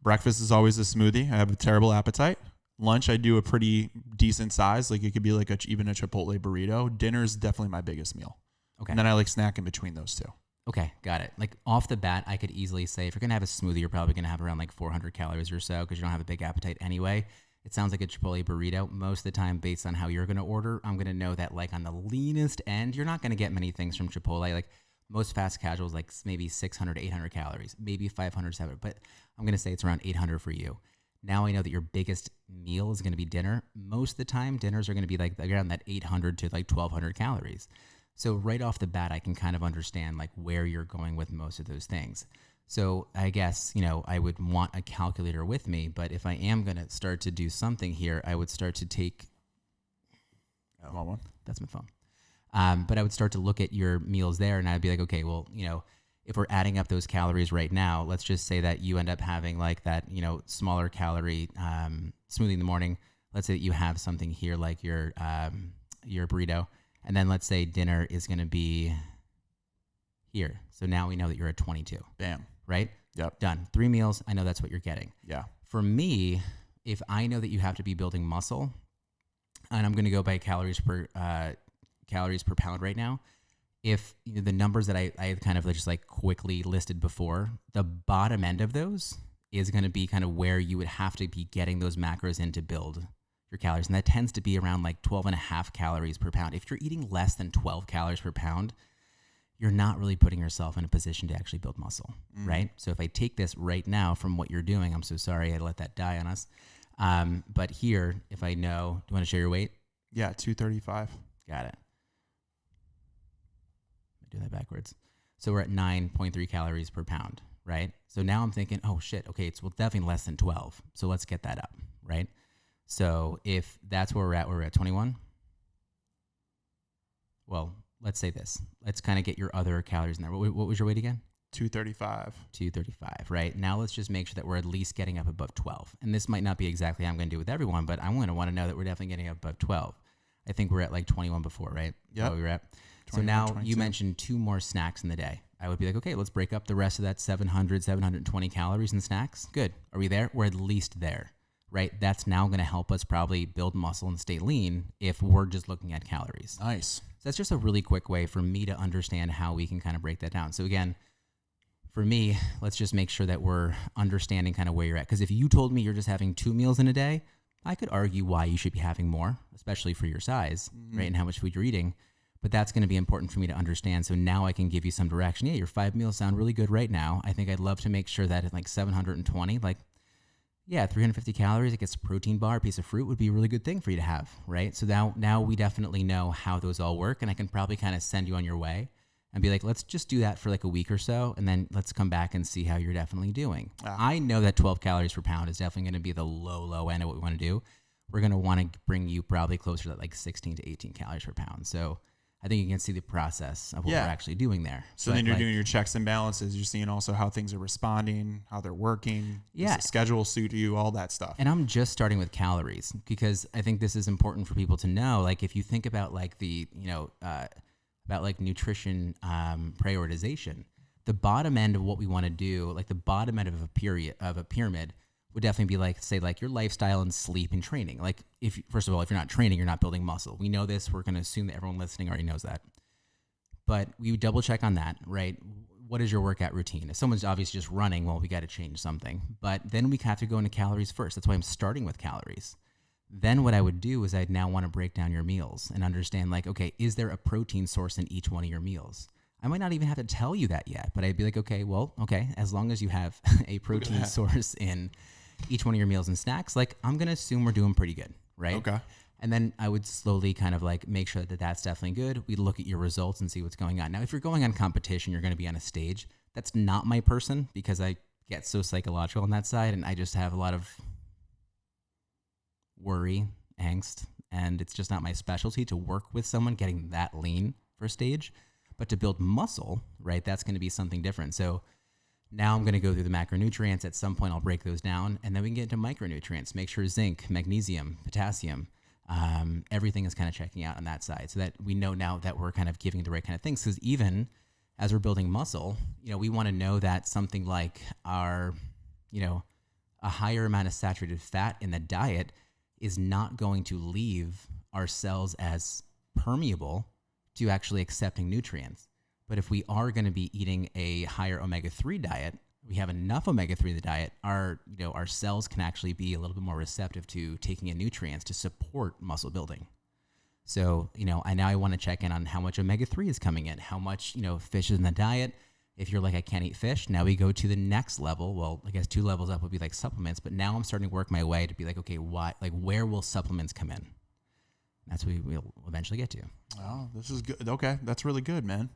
Breakfast is always a smoothie. I have a terrible appetite. Lunch, I do a pretty decent size. Like it could be like even a Chipotle burrito. Dinner is definitely my biggest meal. Okay. And then I like snack in between those two. Okay, got it. Like off the bat, I could easily say if you're going to have a smoothie, you're probably going to have around like 400 calories or so because you don't have a big appetite anyway. It sounds like a Chipotle burrito. Most of the time, based on how you're going to order, I'm going to know that like on the leanest end, you're not going to get many things from Chipotle. Like most fast casuals, like maybe 600 to 800 calories, maybe 500, 700, but I'm going to say it's around 800 for you. Now I know that your biggest meal is going to be dinner. Most of the time, dinners are going to be like around that 800 to like 1200 calories. So right off the bat, I can kind of understand like where you're going with most of those things. So I guess, I would want a calculator with me, but if I am going to start to do something here, I would start to take, that's my phone. But I would start to look at your meals there and I'd be like, okay, well, if we're adding up those calories right now, let's just say that you end up having like that, smaller calorie smoothie in the morning. Let's say that you have something here like your burrito. And then let's say dinner is going to be here. So now we know that you're at 22. Bam. Right? Yep. Done. 3 meals. I know that's what you're getting. Yeah. For me, if I know that you have to be building muscle, and I'm going to go by calories per pound right now, if the numbers that I kind of just like quickly listed before, the bottom end of those is going to be kind of where you would have to be getting those macros in to build your calories. And that tends to be around like 12.5 calories per pound. If you're eating less than 12 calories per pound, you're not really putting yourself in a position to actually build muscle, right? So if I take this right now from what you're doing, I'm so sorry I let that die on us. But here, if I know, do you want to share your weight? Yeah, 235. Got it. I do that backwards. So we're at 9.3 calories per pound, right? So now I'm thinking, oh shit, okay, it's definitely less than 12. So let's get that up, right? So if that's where we're at 21. Well, let's say this. Let's kind of get your other calories in there. What was your weight again? 235. 235, right? Now let's just make sure that we're at least getting up above 12. And this might not be exactly how I'm going to do with everyone, but I'm going to want to know that we're definitely getting up above 12. I think we're at like 21 before, right? Yeah. We were at. So now 22. You mentioned 2 more snacks in the day. I would be like, okay, let's break up the rest of that 720 calories in snacks. Good. Are we there? We're at least there, right? That's now going to help us probably build muscle and stay lean if we're just looking at calories. Nice. So that's just a really quick way for me to understand how we can kind of break that down. So again, for me, let's just make sure that we're understanding kind of where you're at. Because if you told me you're just having 2 meals in a day, I could argue why you should be having more, especially for your size, right? And how much food you're eating. But that's going to be important for me to understand. So now I can give you some direction. Yeah, your 5 meals sound really good right now. I think I'd love to make sure that at like 720, like, yeah, 350 calories, it gets a protein bar, a piece of fruit would be a really good thing for you to have, right? So now we definitely know how those all work. And I can probably kind of send you on your way and be like, let's just do that for like a week or so. And then let's come back and see how you're definitely doing. I know that 12 calories per pound is definitely going to be the low end of what we want to do. We're going to want to bring you probably closer to like 16 to 18 calories per pound. So I think you can see the process of what we're actually doing there. So then you're doing your checks and balances. You're seeing also how things are responding, how they're working. Yeah. Does the schedule suit you, all that stuff. And I'm just starting with calories because I think this is important for people to know. Like if you think about like the, about like nutrition prioritization, the bottom end of what we want to do, like the bottom end of a pyramid would definitely be like, say, like your lifestyle and sleep and training. Like if, first of all, if you're not training, you're not building muscle. We know this. We're going to assume that everyone listening already knows that. But we would double check on that, right? What is your workout routine? If someone's obviously just running, well, we got to change something. But then we have to go into calories first. That's why I'm starting with calories. Then what I would do is I'd now want to break down your meals and understand like, okay, is there a protein source in each one of your meals? I might not even have to tell you that yet, but I'd be like, okay, as long as you have a protein source in each one of your meals and snacks, like I'm going to assume we're doing pretty good, right? Okay. And then I would slowly kind of like make sure that that's definitely good. We look at your results and see what's going on. Now, if you're going on competition, you're going to be on a stage. That's not my person because I get so psychological on that side and I just have a lot of worry, angst, and it's just not my specialty to work with someone getting that lean for a stage. But to build muscle, right, that's going to be something different. So now I'm going to go through the macronutrients. At some point, I'll break those down, and then we can get into micronutrients, make sure zinc, magnesium, potassium, everything is kind of checking out on that side so that we know now that we're kind of giving the right kind of things. Because even as we're building muscle, we want to know that something like our, a higher amount of saturated fat in the diet is not going to leave our cells as permeable to actually accepting nutrients. But if we are going to be eating a higher omega-3 diet, we have enough omega-3 in the diet, our cells can actually be a little bit more receptive to taking in nutrients to support muscle building. So, I want to check in on how much omega-3 is coming in, how much, fish is in the diet. If you're like, I can't eat fish, now we go to the next level. Well, I guess 2 levels up would be like supplements, but now I'm starting to work my way to be like, okay, where will supplements come in? That's what we'll eventually get to. Oh, this is good. Okay, that's really good, man.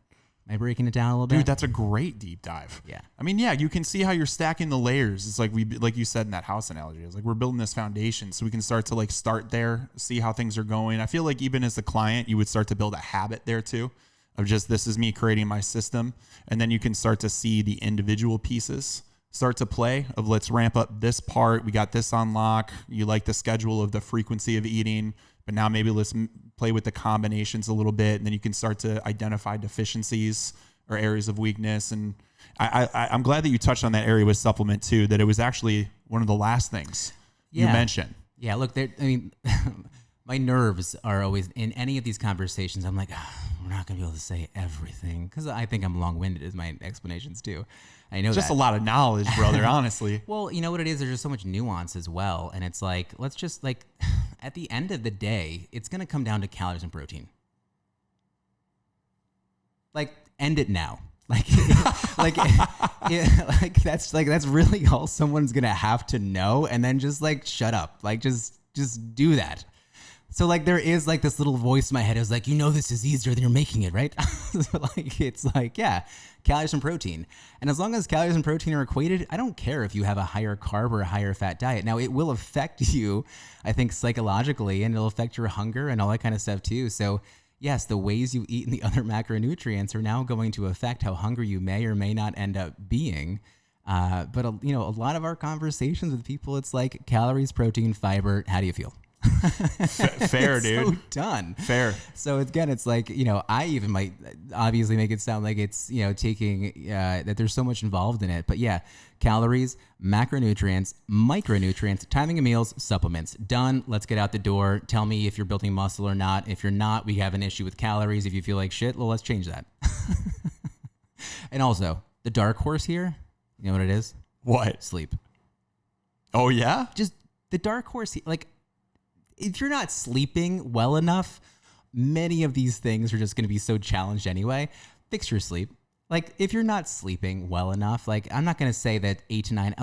Am I breaking it down a little bit? Dude, that's a great deep dive. Yeah. I mean, yeah, you can see how you're stacking the layers. It's like you said in that house analogy. It's like we're building this foundation so we can start to start there, see how things are going. I feel like even as the client, you would start to build a habit there too of just this is me creating my system. And then you can start to see the individual pieces start to play of let's ramp up this part. We got this on lock. You like the schedule of the frequency of eating. But now maybe let's play with the combinations a little bit, and then you can start to identify deficiencies or areas of weakness. And I'm glad that you touched on that area with supplement too, that it was actually one of the last things you mentioned. Yeah, look, my nerves are always, in any of these conversations, I'm like, we're not going to be able to say everything, because I think I'm long-winded as my explanations too. I know just that. A lot of knowledge, brother, honestly. Well, you know what it is? There's just so much nuance as well. And it's like, let's just at the end of the day, it's going to come down to calories and protein. End it now. That's really all someone's going to have to know. And then just shut up. Just do that. So there is this little voice in my head. It was like, this is easier than you're making it, right? Yeah, calories and protein. And as long as calories and protein are equated, I don't care if you have a higher carb or a higher fat diet. Now, it will affect you, I think, psychologically, and it'll affect your hunger and all that kind of stuff too. So yes, the ways you eat and the other macronutrients are now going to affect how hungry you may or may not end up being. But a lot of our conversations with people, it's like calories, protein, fiber. How do you feel? Fair, dude. So done. Fair. So again, it's I even might obviously make it sound like it's, taking, that there's so much involved in it. But yeah, calories, macronutrients, micronutrients, timing of meals, supplements. Done. Let's get out the door. Tell me if you're building muscle or not. If you're not, we have an issue with calories. If you feel like shit, well, let's change that. And also, the dark horse here, you know what it is? What? Sleep. Oh, yeah? Just the dark horse, if you're not sleeping well enough, many of these things are just going to be so challenged anyway. Fix your sleep. If you're not sleeping well enough, I'm not going to say that 8 to 9,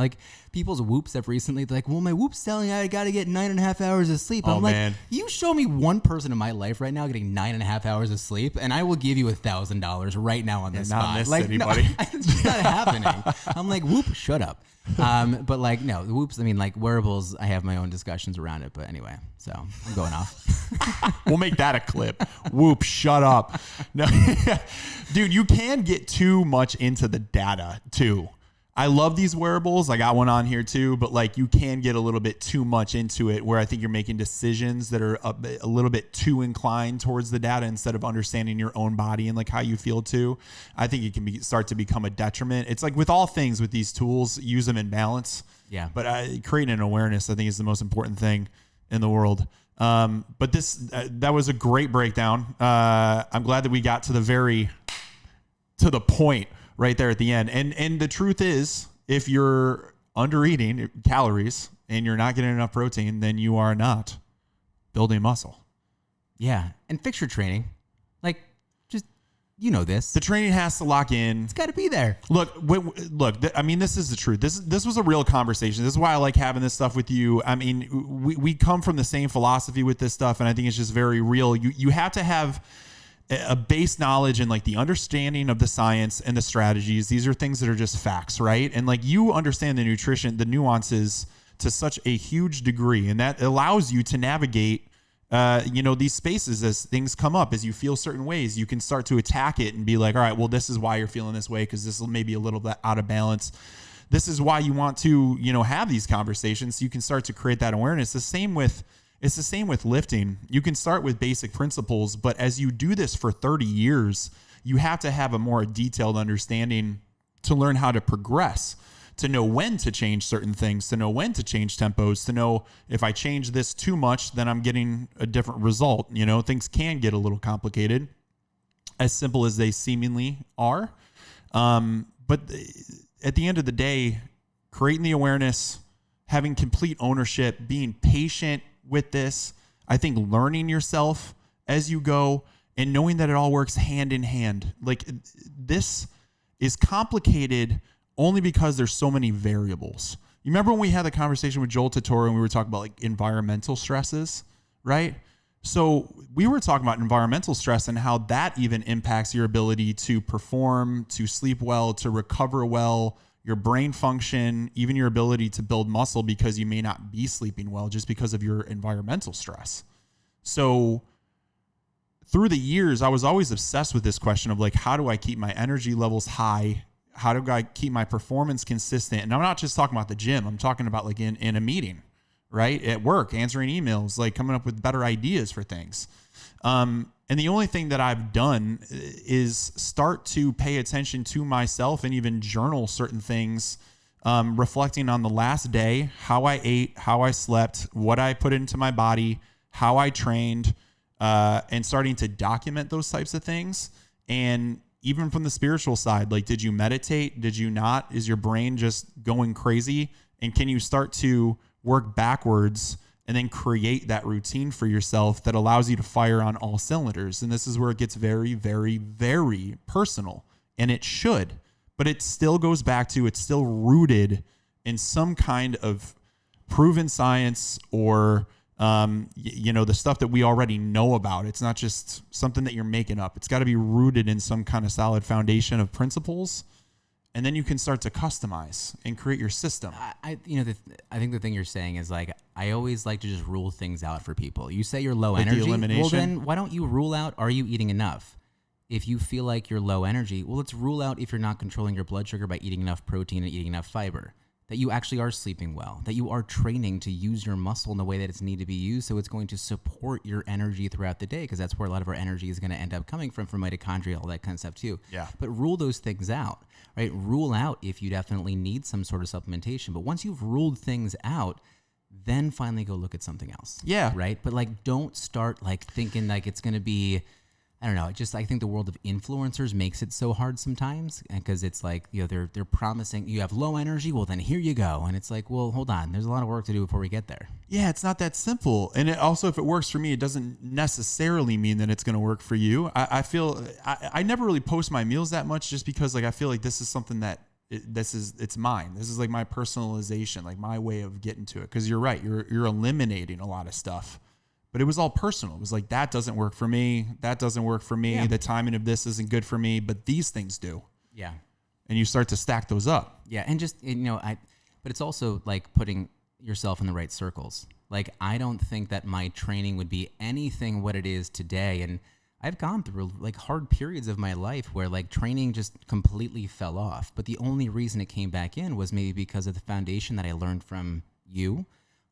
people's whoops have recently, well, my whoop's telling I got to get 9.5 hours of sleep. I'm man. You show me one person in my life right now getting 9.5 hours of sleep, and I will give you $1,000 right now on the spot. Not in this city, buddy. It's just not happening. I'm whoop, shut up. But no, the whoops, wearables, I have my own discussions around it, but anyway, so I'm going off. We'll make that a clip. Whoop, shut up. No, dude, you can get too much into the data too. I love these wearables. I got one on here too, but you can get a little bit too much into it where I think you're making decisions that are a little bit too inclined towards the data instead of understanding your own body and how you feel too. I think it can start to become a detriment. It's with all things with these tools, use them in balance. Yeah. But creating an awareness, I think, is the most important thing in the world. But that was a great breakdown. I'm glad that we got to the point right there at the end. And the truth is, if you're under eating calories and you're not getting enough protein, then you are not building muscle. Yeah. And fix your training. you know this. The training has to lock in. It's got to be there. Look, I mean, this is the truth. This was a real conversation. This is why I like having this stuff with you. I mean, we come from the same philosophy with this stuff, and I think it's just very real. You have to have a base knowledge and like the understanding of the science and the strategies. These are things that are just facts, right? And like you understand the nutrition, the nuances to such a huge degree, and that allows you to navigate these spaces as things come up. As you feel certain ways, you can start to attack it and be like, all right, well, this is why you're feeling this way, because this will maybe a little bit out of balance. This is why you want to, have these conversations. So you can start to create that awareness. It's the same with lifting. You can start with basic principles, but as you do this for 30 years, you have to have a more detailed understanding to learn how to progress, to know when to change certain things, to know when to change tempos, to know if I change this too much, then I'm getting a different result. Things can get a little complicated, as simple as they seemingly are. But at the end of the day, creating the awareness, having complete ownership, being patient with this, I think learning yourself as you go and knowing that it all works hand in hand. Like, this is complicated only because there's so many variables. You remember when we had the conversation with Joel Totoro and we were talking about like environmental stresses, right? So we were talking about environmental stress and how that even impacts your ability to perform, to sleep well, to recover well, your brain function, even your ability to build muscle, because you may not be sleeping well just because of your environmental stress. So through the years, I was always obsessed with this question of like, how do I keep my energy levels high? How do I keep my performance consistent? And I'm not just talking about the gym. I'm talking about like in a meeting, right? At work, answering emails, like coming up with better ideas for things. And the only thing that I've done is start to pay attention to myself and even journal certain things, reflecting on the last day, how I ate, how I slept, what I put into my body, how I trained, and starting to document those types of things. And even from the spiritual side, like, did you meditate? Did you not? Is your brain just going crazy? And can you start to work backwards and then create that routine for yourself that allows you to fire on all cylinders? And this is where it gets very, very, very personal, and it should, but it still goes back to, it's still rooted in some kind of proven science or, the stuff that we already know about. It's not just something that you're making up. It's got to be rooted in some kind of solid foundation of principles. And then you can start to customize and create your system. I think the thing you're saying is like, I always like to just rule things out for people. You say you're low energy. The elimination. Well, then why don't you rule out, are you eating enough? If you feel like you're low energy, well, let's rule out if you're not controlling your blood sugar by eating enough protein and eating enough fiber, that you actually are sleeping well, that you are training to use your muscle in the way that it's needed to be used. So it's going to support your energy throughout the day, because that's where a lot of our energy is going to end up coming from mitochondria, all that kind of stuff too. Yeah. But rule those things out, right? Rule out if you definitely need some sort of supplementation. But once you've ruled things out, then finally go look at something else. Yeah. Right. But like, don't start like thinking like it's going to be, I don't know. I think the world of influencers makes it so hard sometimes, because it's like, they're promising you have low energy. Well, then here you go. And it's like, well, hold on. There's a lot of work to do before we get there. Yeah, it's not that simple. And it also, if it works for me, it doesn't necessarily mean that it's going to work for you. I feel I never really post my meals that much, just because like I feel like this is something that it's mine. This is like my personalization, like my way of getting to it. Because you're right, you're eliminating a lot of stuff. But it was all personal. It was like, that doesn't work for me. That doesn't work for me. Yeah. The timing of this isn't good for me, but these things do. Yeah. And you start to stack those up. Yeah. And just, but it's also like putting yourself in the right circles. Like, I don't think that my training would be anything what it is today. And I've gone through like hard periods of my life where like training just completely fell off. But the only reason it came back in was maybe because of the foundation that I learned from you.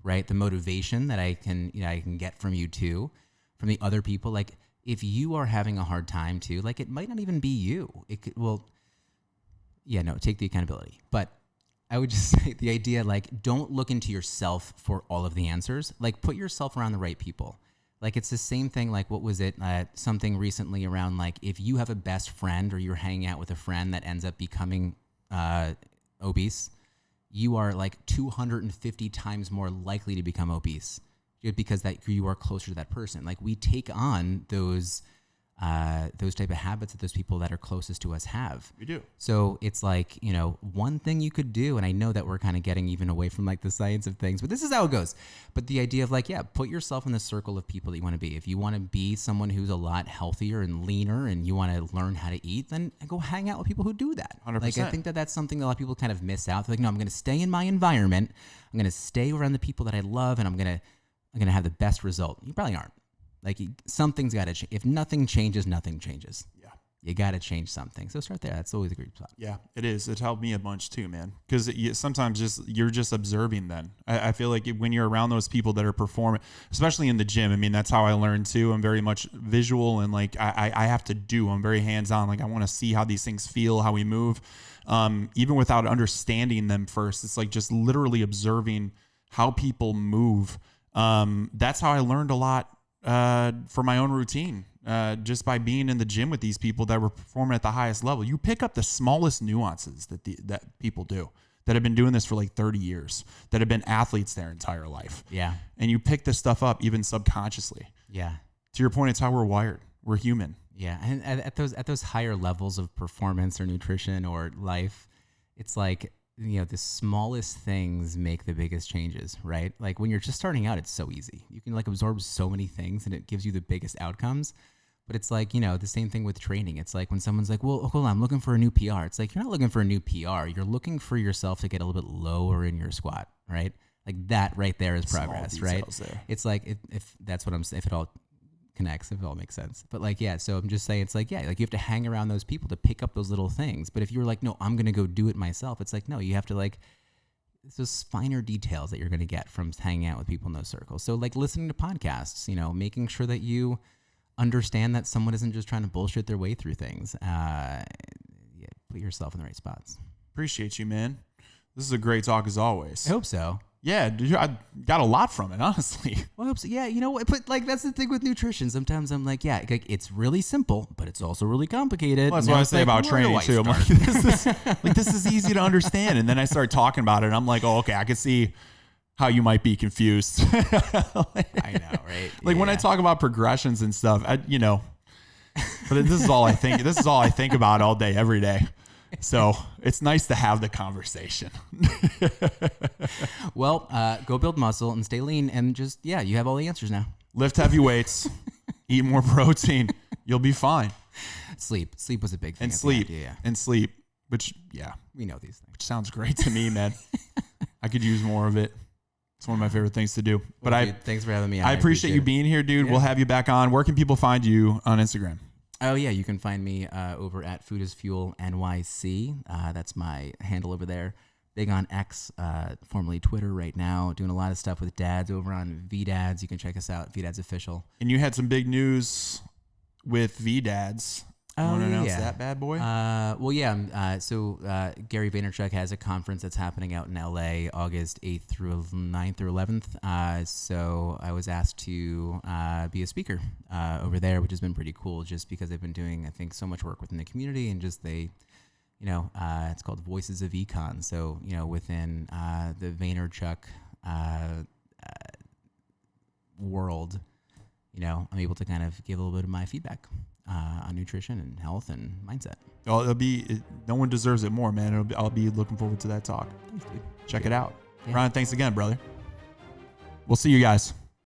Right, the motivation that I can get from you too, from the other people. Like, if you are having a hard time too, like, it might not even be you. It could, take the accountability. But I would just say the idea, like, don't look into yourself for all of the answers. Like, put yourself around the right people. Like, it's the same thing. Like, what was it? Something recently around like, if you have a best friend or you're hanging out with a friend that ends up becoming obese, you are like 250 times more likely to become obese, just because that you are closer to that person. Like, we take on those those type of habits that those people that are closest to us have. We do. So it's like, one thing you could do, and I know that we're kind of getting even away from like the science of things, but this is how it goes. But the idea of like, put yourself in the circle of people that you want to be. If you want to be someone who's a lot healthier and leaner and you want to learn how to eat, then go hang out with people who do that. 100%. Like, I think that that's something that a lot of people kind of miss out. They're like, no, I'm going to stay in my environment. I'm going to stay around the people that I love, and I'm going to have the best result. You probably aren't. Like, something's got to change. If nothing changes, nothing changes. Yeah. You got to change something. So start there. That's always a great spot. Yeah, it is. It helped me a bunch too, man. Because sometimes you're just observing then. I feel like when you're around those people that are performing, especially in the gym, I mean, that's how I learned too. I'm very much visual, and like I have to do. I'm very hands-on. Like, I want to see how these things feel, how we move. Even without understanding them first, it's like just literally observing how people move. That's how I learned a lot for my own routine, just by being in the gym with these people that were performing at the highest level. You pick up the smallest nuances that people do, that have been doing this for like 30 years, that have been athletes their entire life. Yeah. And you pick this stuff up even subconsciously. Yeah. To your point, it's how we're wired. We're human. Yeah. And at those higher levels of performance or nutrition or life, it's like, the smallest things make the biggest changes, right? Like, when you're just starting out, it's so easy. You can like absorb so many things and it gives you the biggest outcomes. But it's like, the same thing with training. It's like when someone's like, well, hold on, I'm looking for a new PR. It's like, you're not looking for a new PR. You're looking for yourself to get a little bit lower in your squat, right? Like, that right there is progress, right? There. It's like, if that's what I'm saying, if it all connects, if it all makes sense. But like, so I'm just saying, it's like, like you have to hang around those people to pick up those little things. But if you're like, no, I'm going to go do it myself, it's like, no, you have to like, it's those finer details that you're going to get from hanging out with people in those circles. So like listening to podcasts, making sure that you understand that someone isn't just trying to bullshit their way through things. Put yourself in the right spots. Appreciate you, man. This is a great talk as always. I hope so. Yeah, dude, I got a lot from it, honestly. Well, I hope so. Yeah, you know what? But like, that's the thing with nutrition. Sometimes I'm like, like it's really simple, but it's also really complicated. Well, that's what I say about training too. I'm like, this is easy to understand. And then I start talking about it, and I'm like, oh, okay, I can see how you might be confused. I know, right? Like when I talk about progressions and stuff, but this is all I think. This is all I think about all day, every day. So it's nice to have the conversation. Well, go build muscle and stay lean, and just, you have all the answers now. Lift heavy weights, eat more protein. You'll be fine. Sleep was a big thing. And sleep, which, we know these things. Which sounds great to me, man. I could use more of it. It's one of my favorite things to do. But dude, thanks for having me on. I appreciate you being here, dude. Yeah. We'll have you back on. Where can people find you on Instagram? Oh, yeah. You can find me over at Food is Fuel NYC. That's my handle over there. Big on X, formerly Twitter right now. Doing a lot of stuff with dads over on VDads. You can check us out, VDads Official. And you had some big news with VDads. Want to announce that bad boy? So Gary Vaynerchuk has a conference that's happening out in LA, August 8th through 9th or 11th. So I was asked to be a speaker over there, which has been pretty cool just because they've been doing, I think, so much work within the community, and just it's called Voices of Econ. So, within the Vaynerchuk world, I'm able to kind of give a little bit of my feedback on nutrition and health and mindset. Oh, no one deserves it more, man. I'll be looking forward to that talk. Thanks, dude. Check it out. Yeah. Ryan, thanks again, brother. We'll see you guys.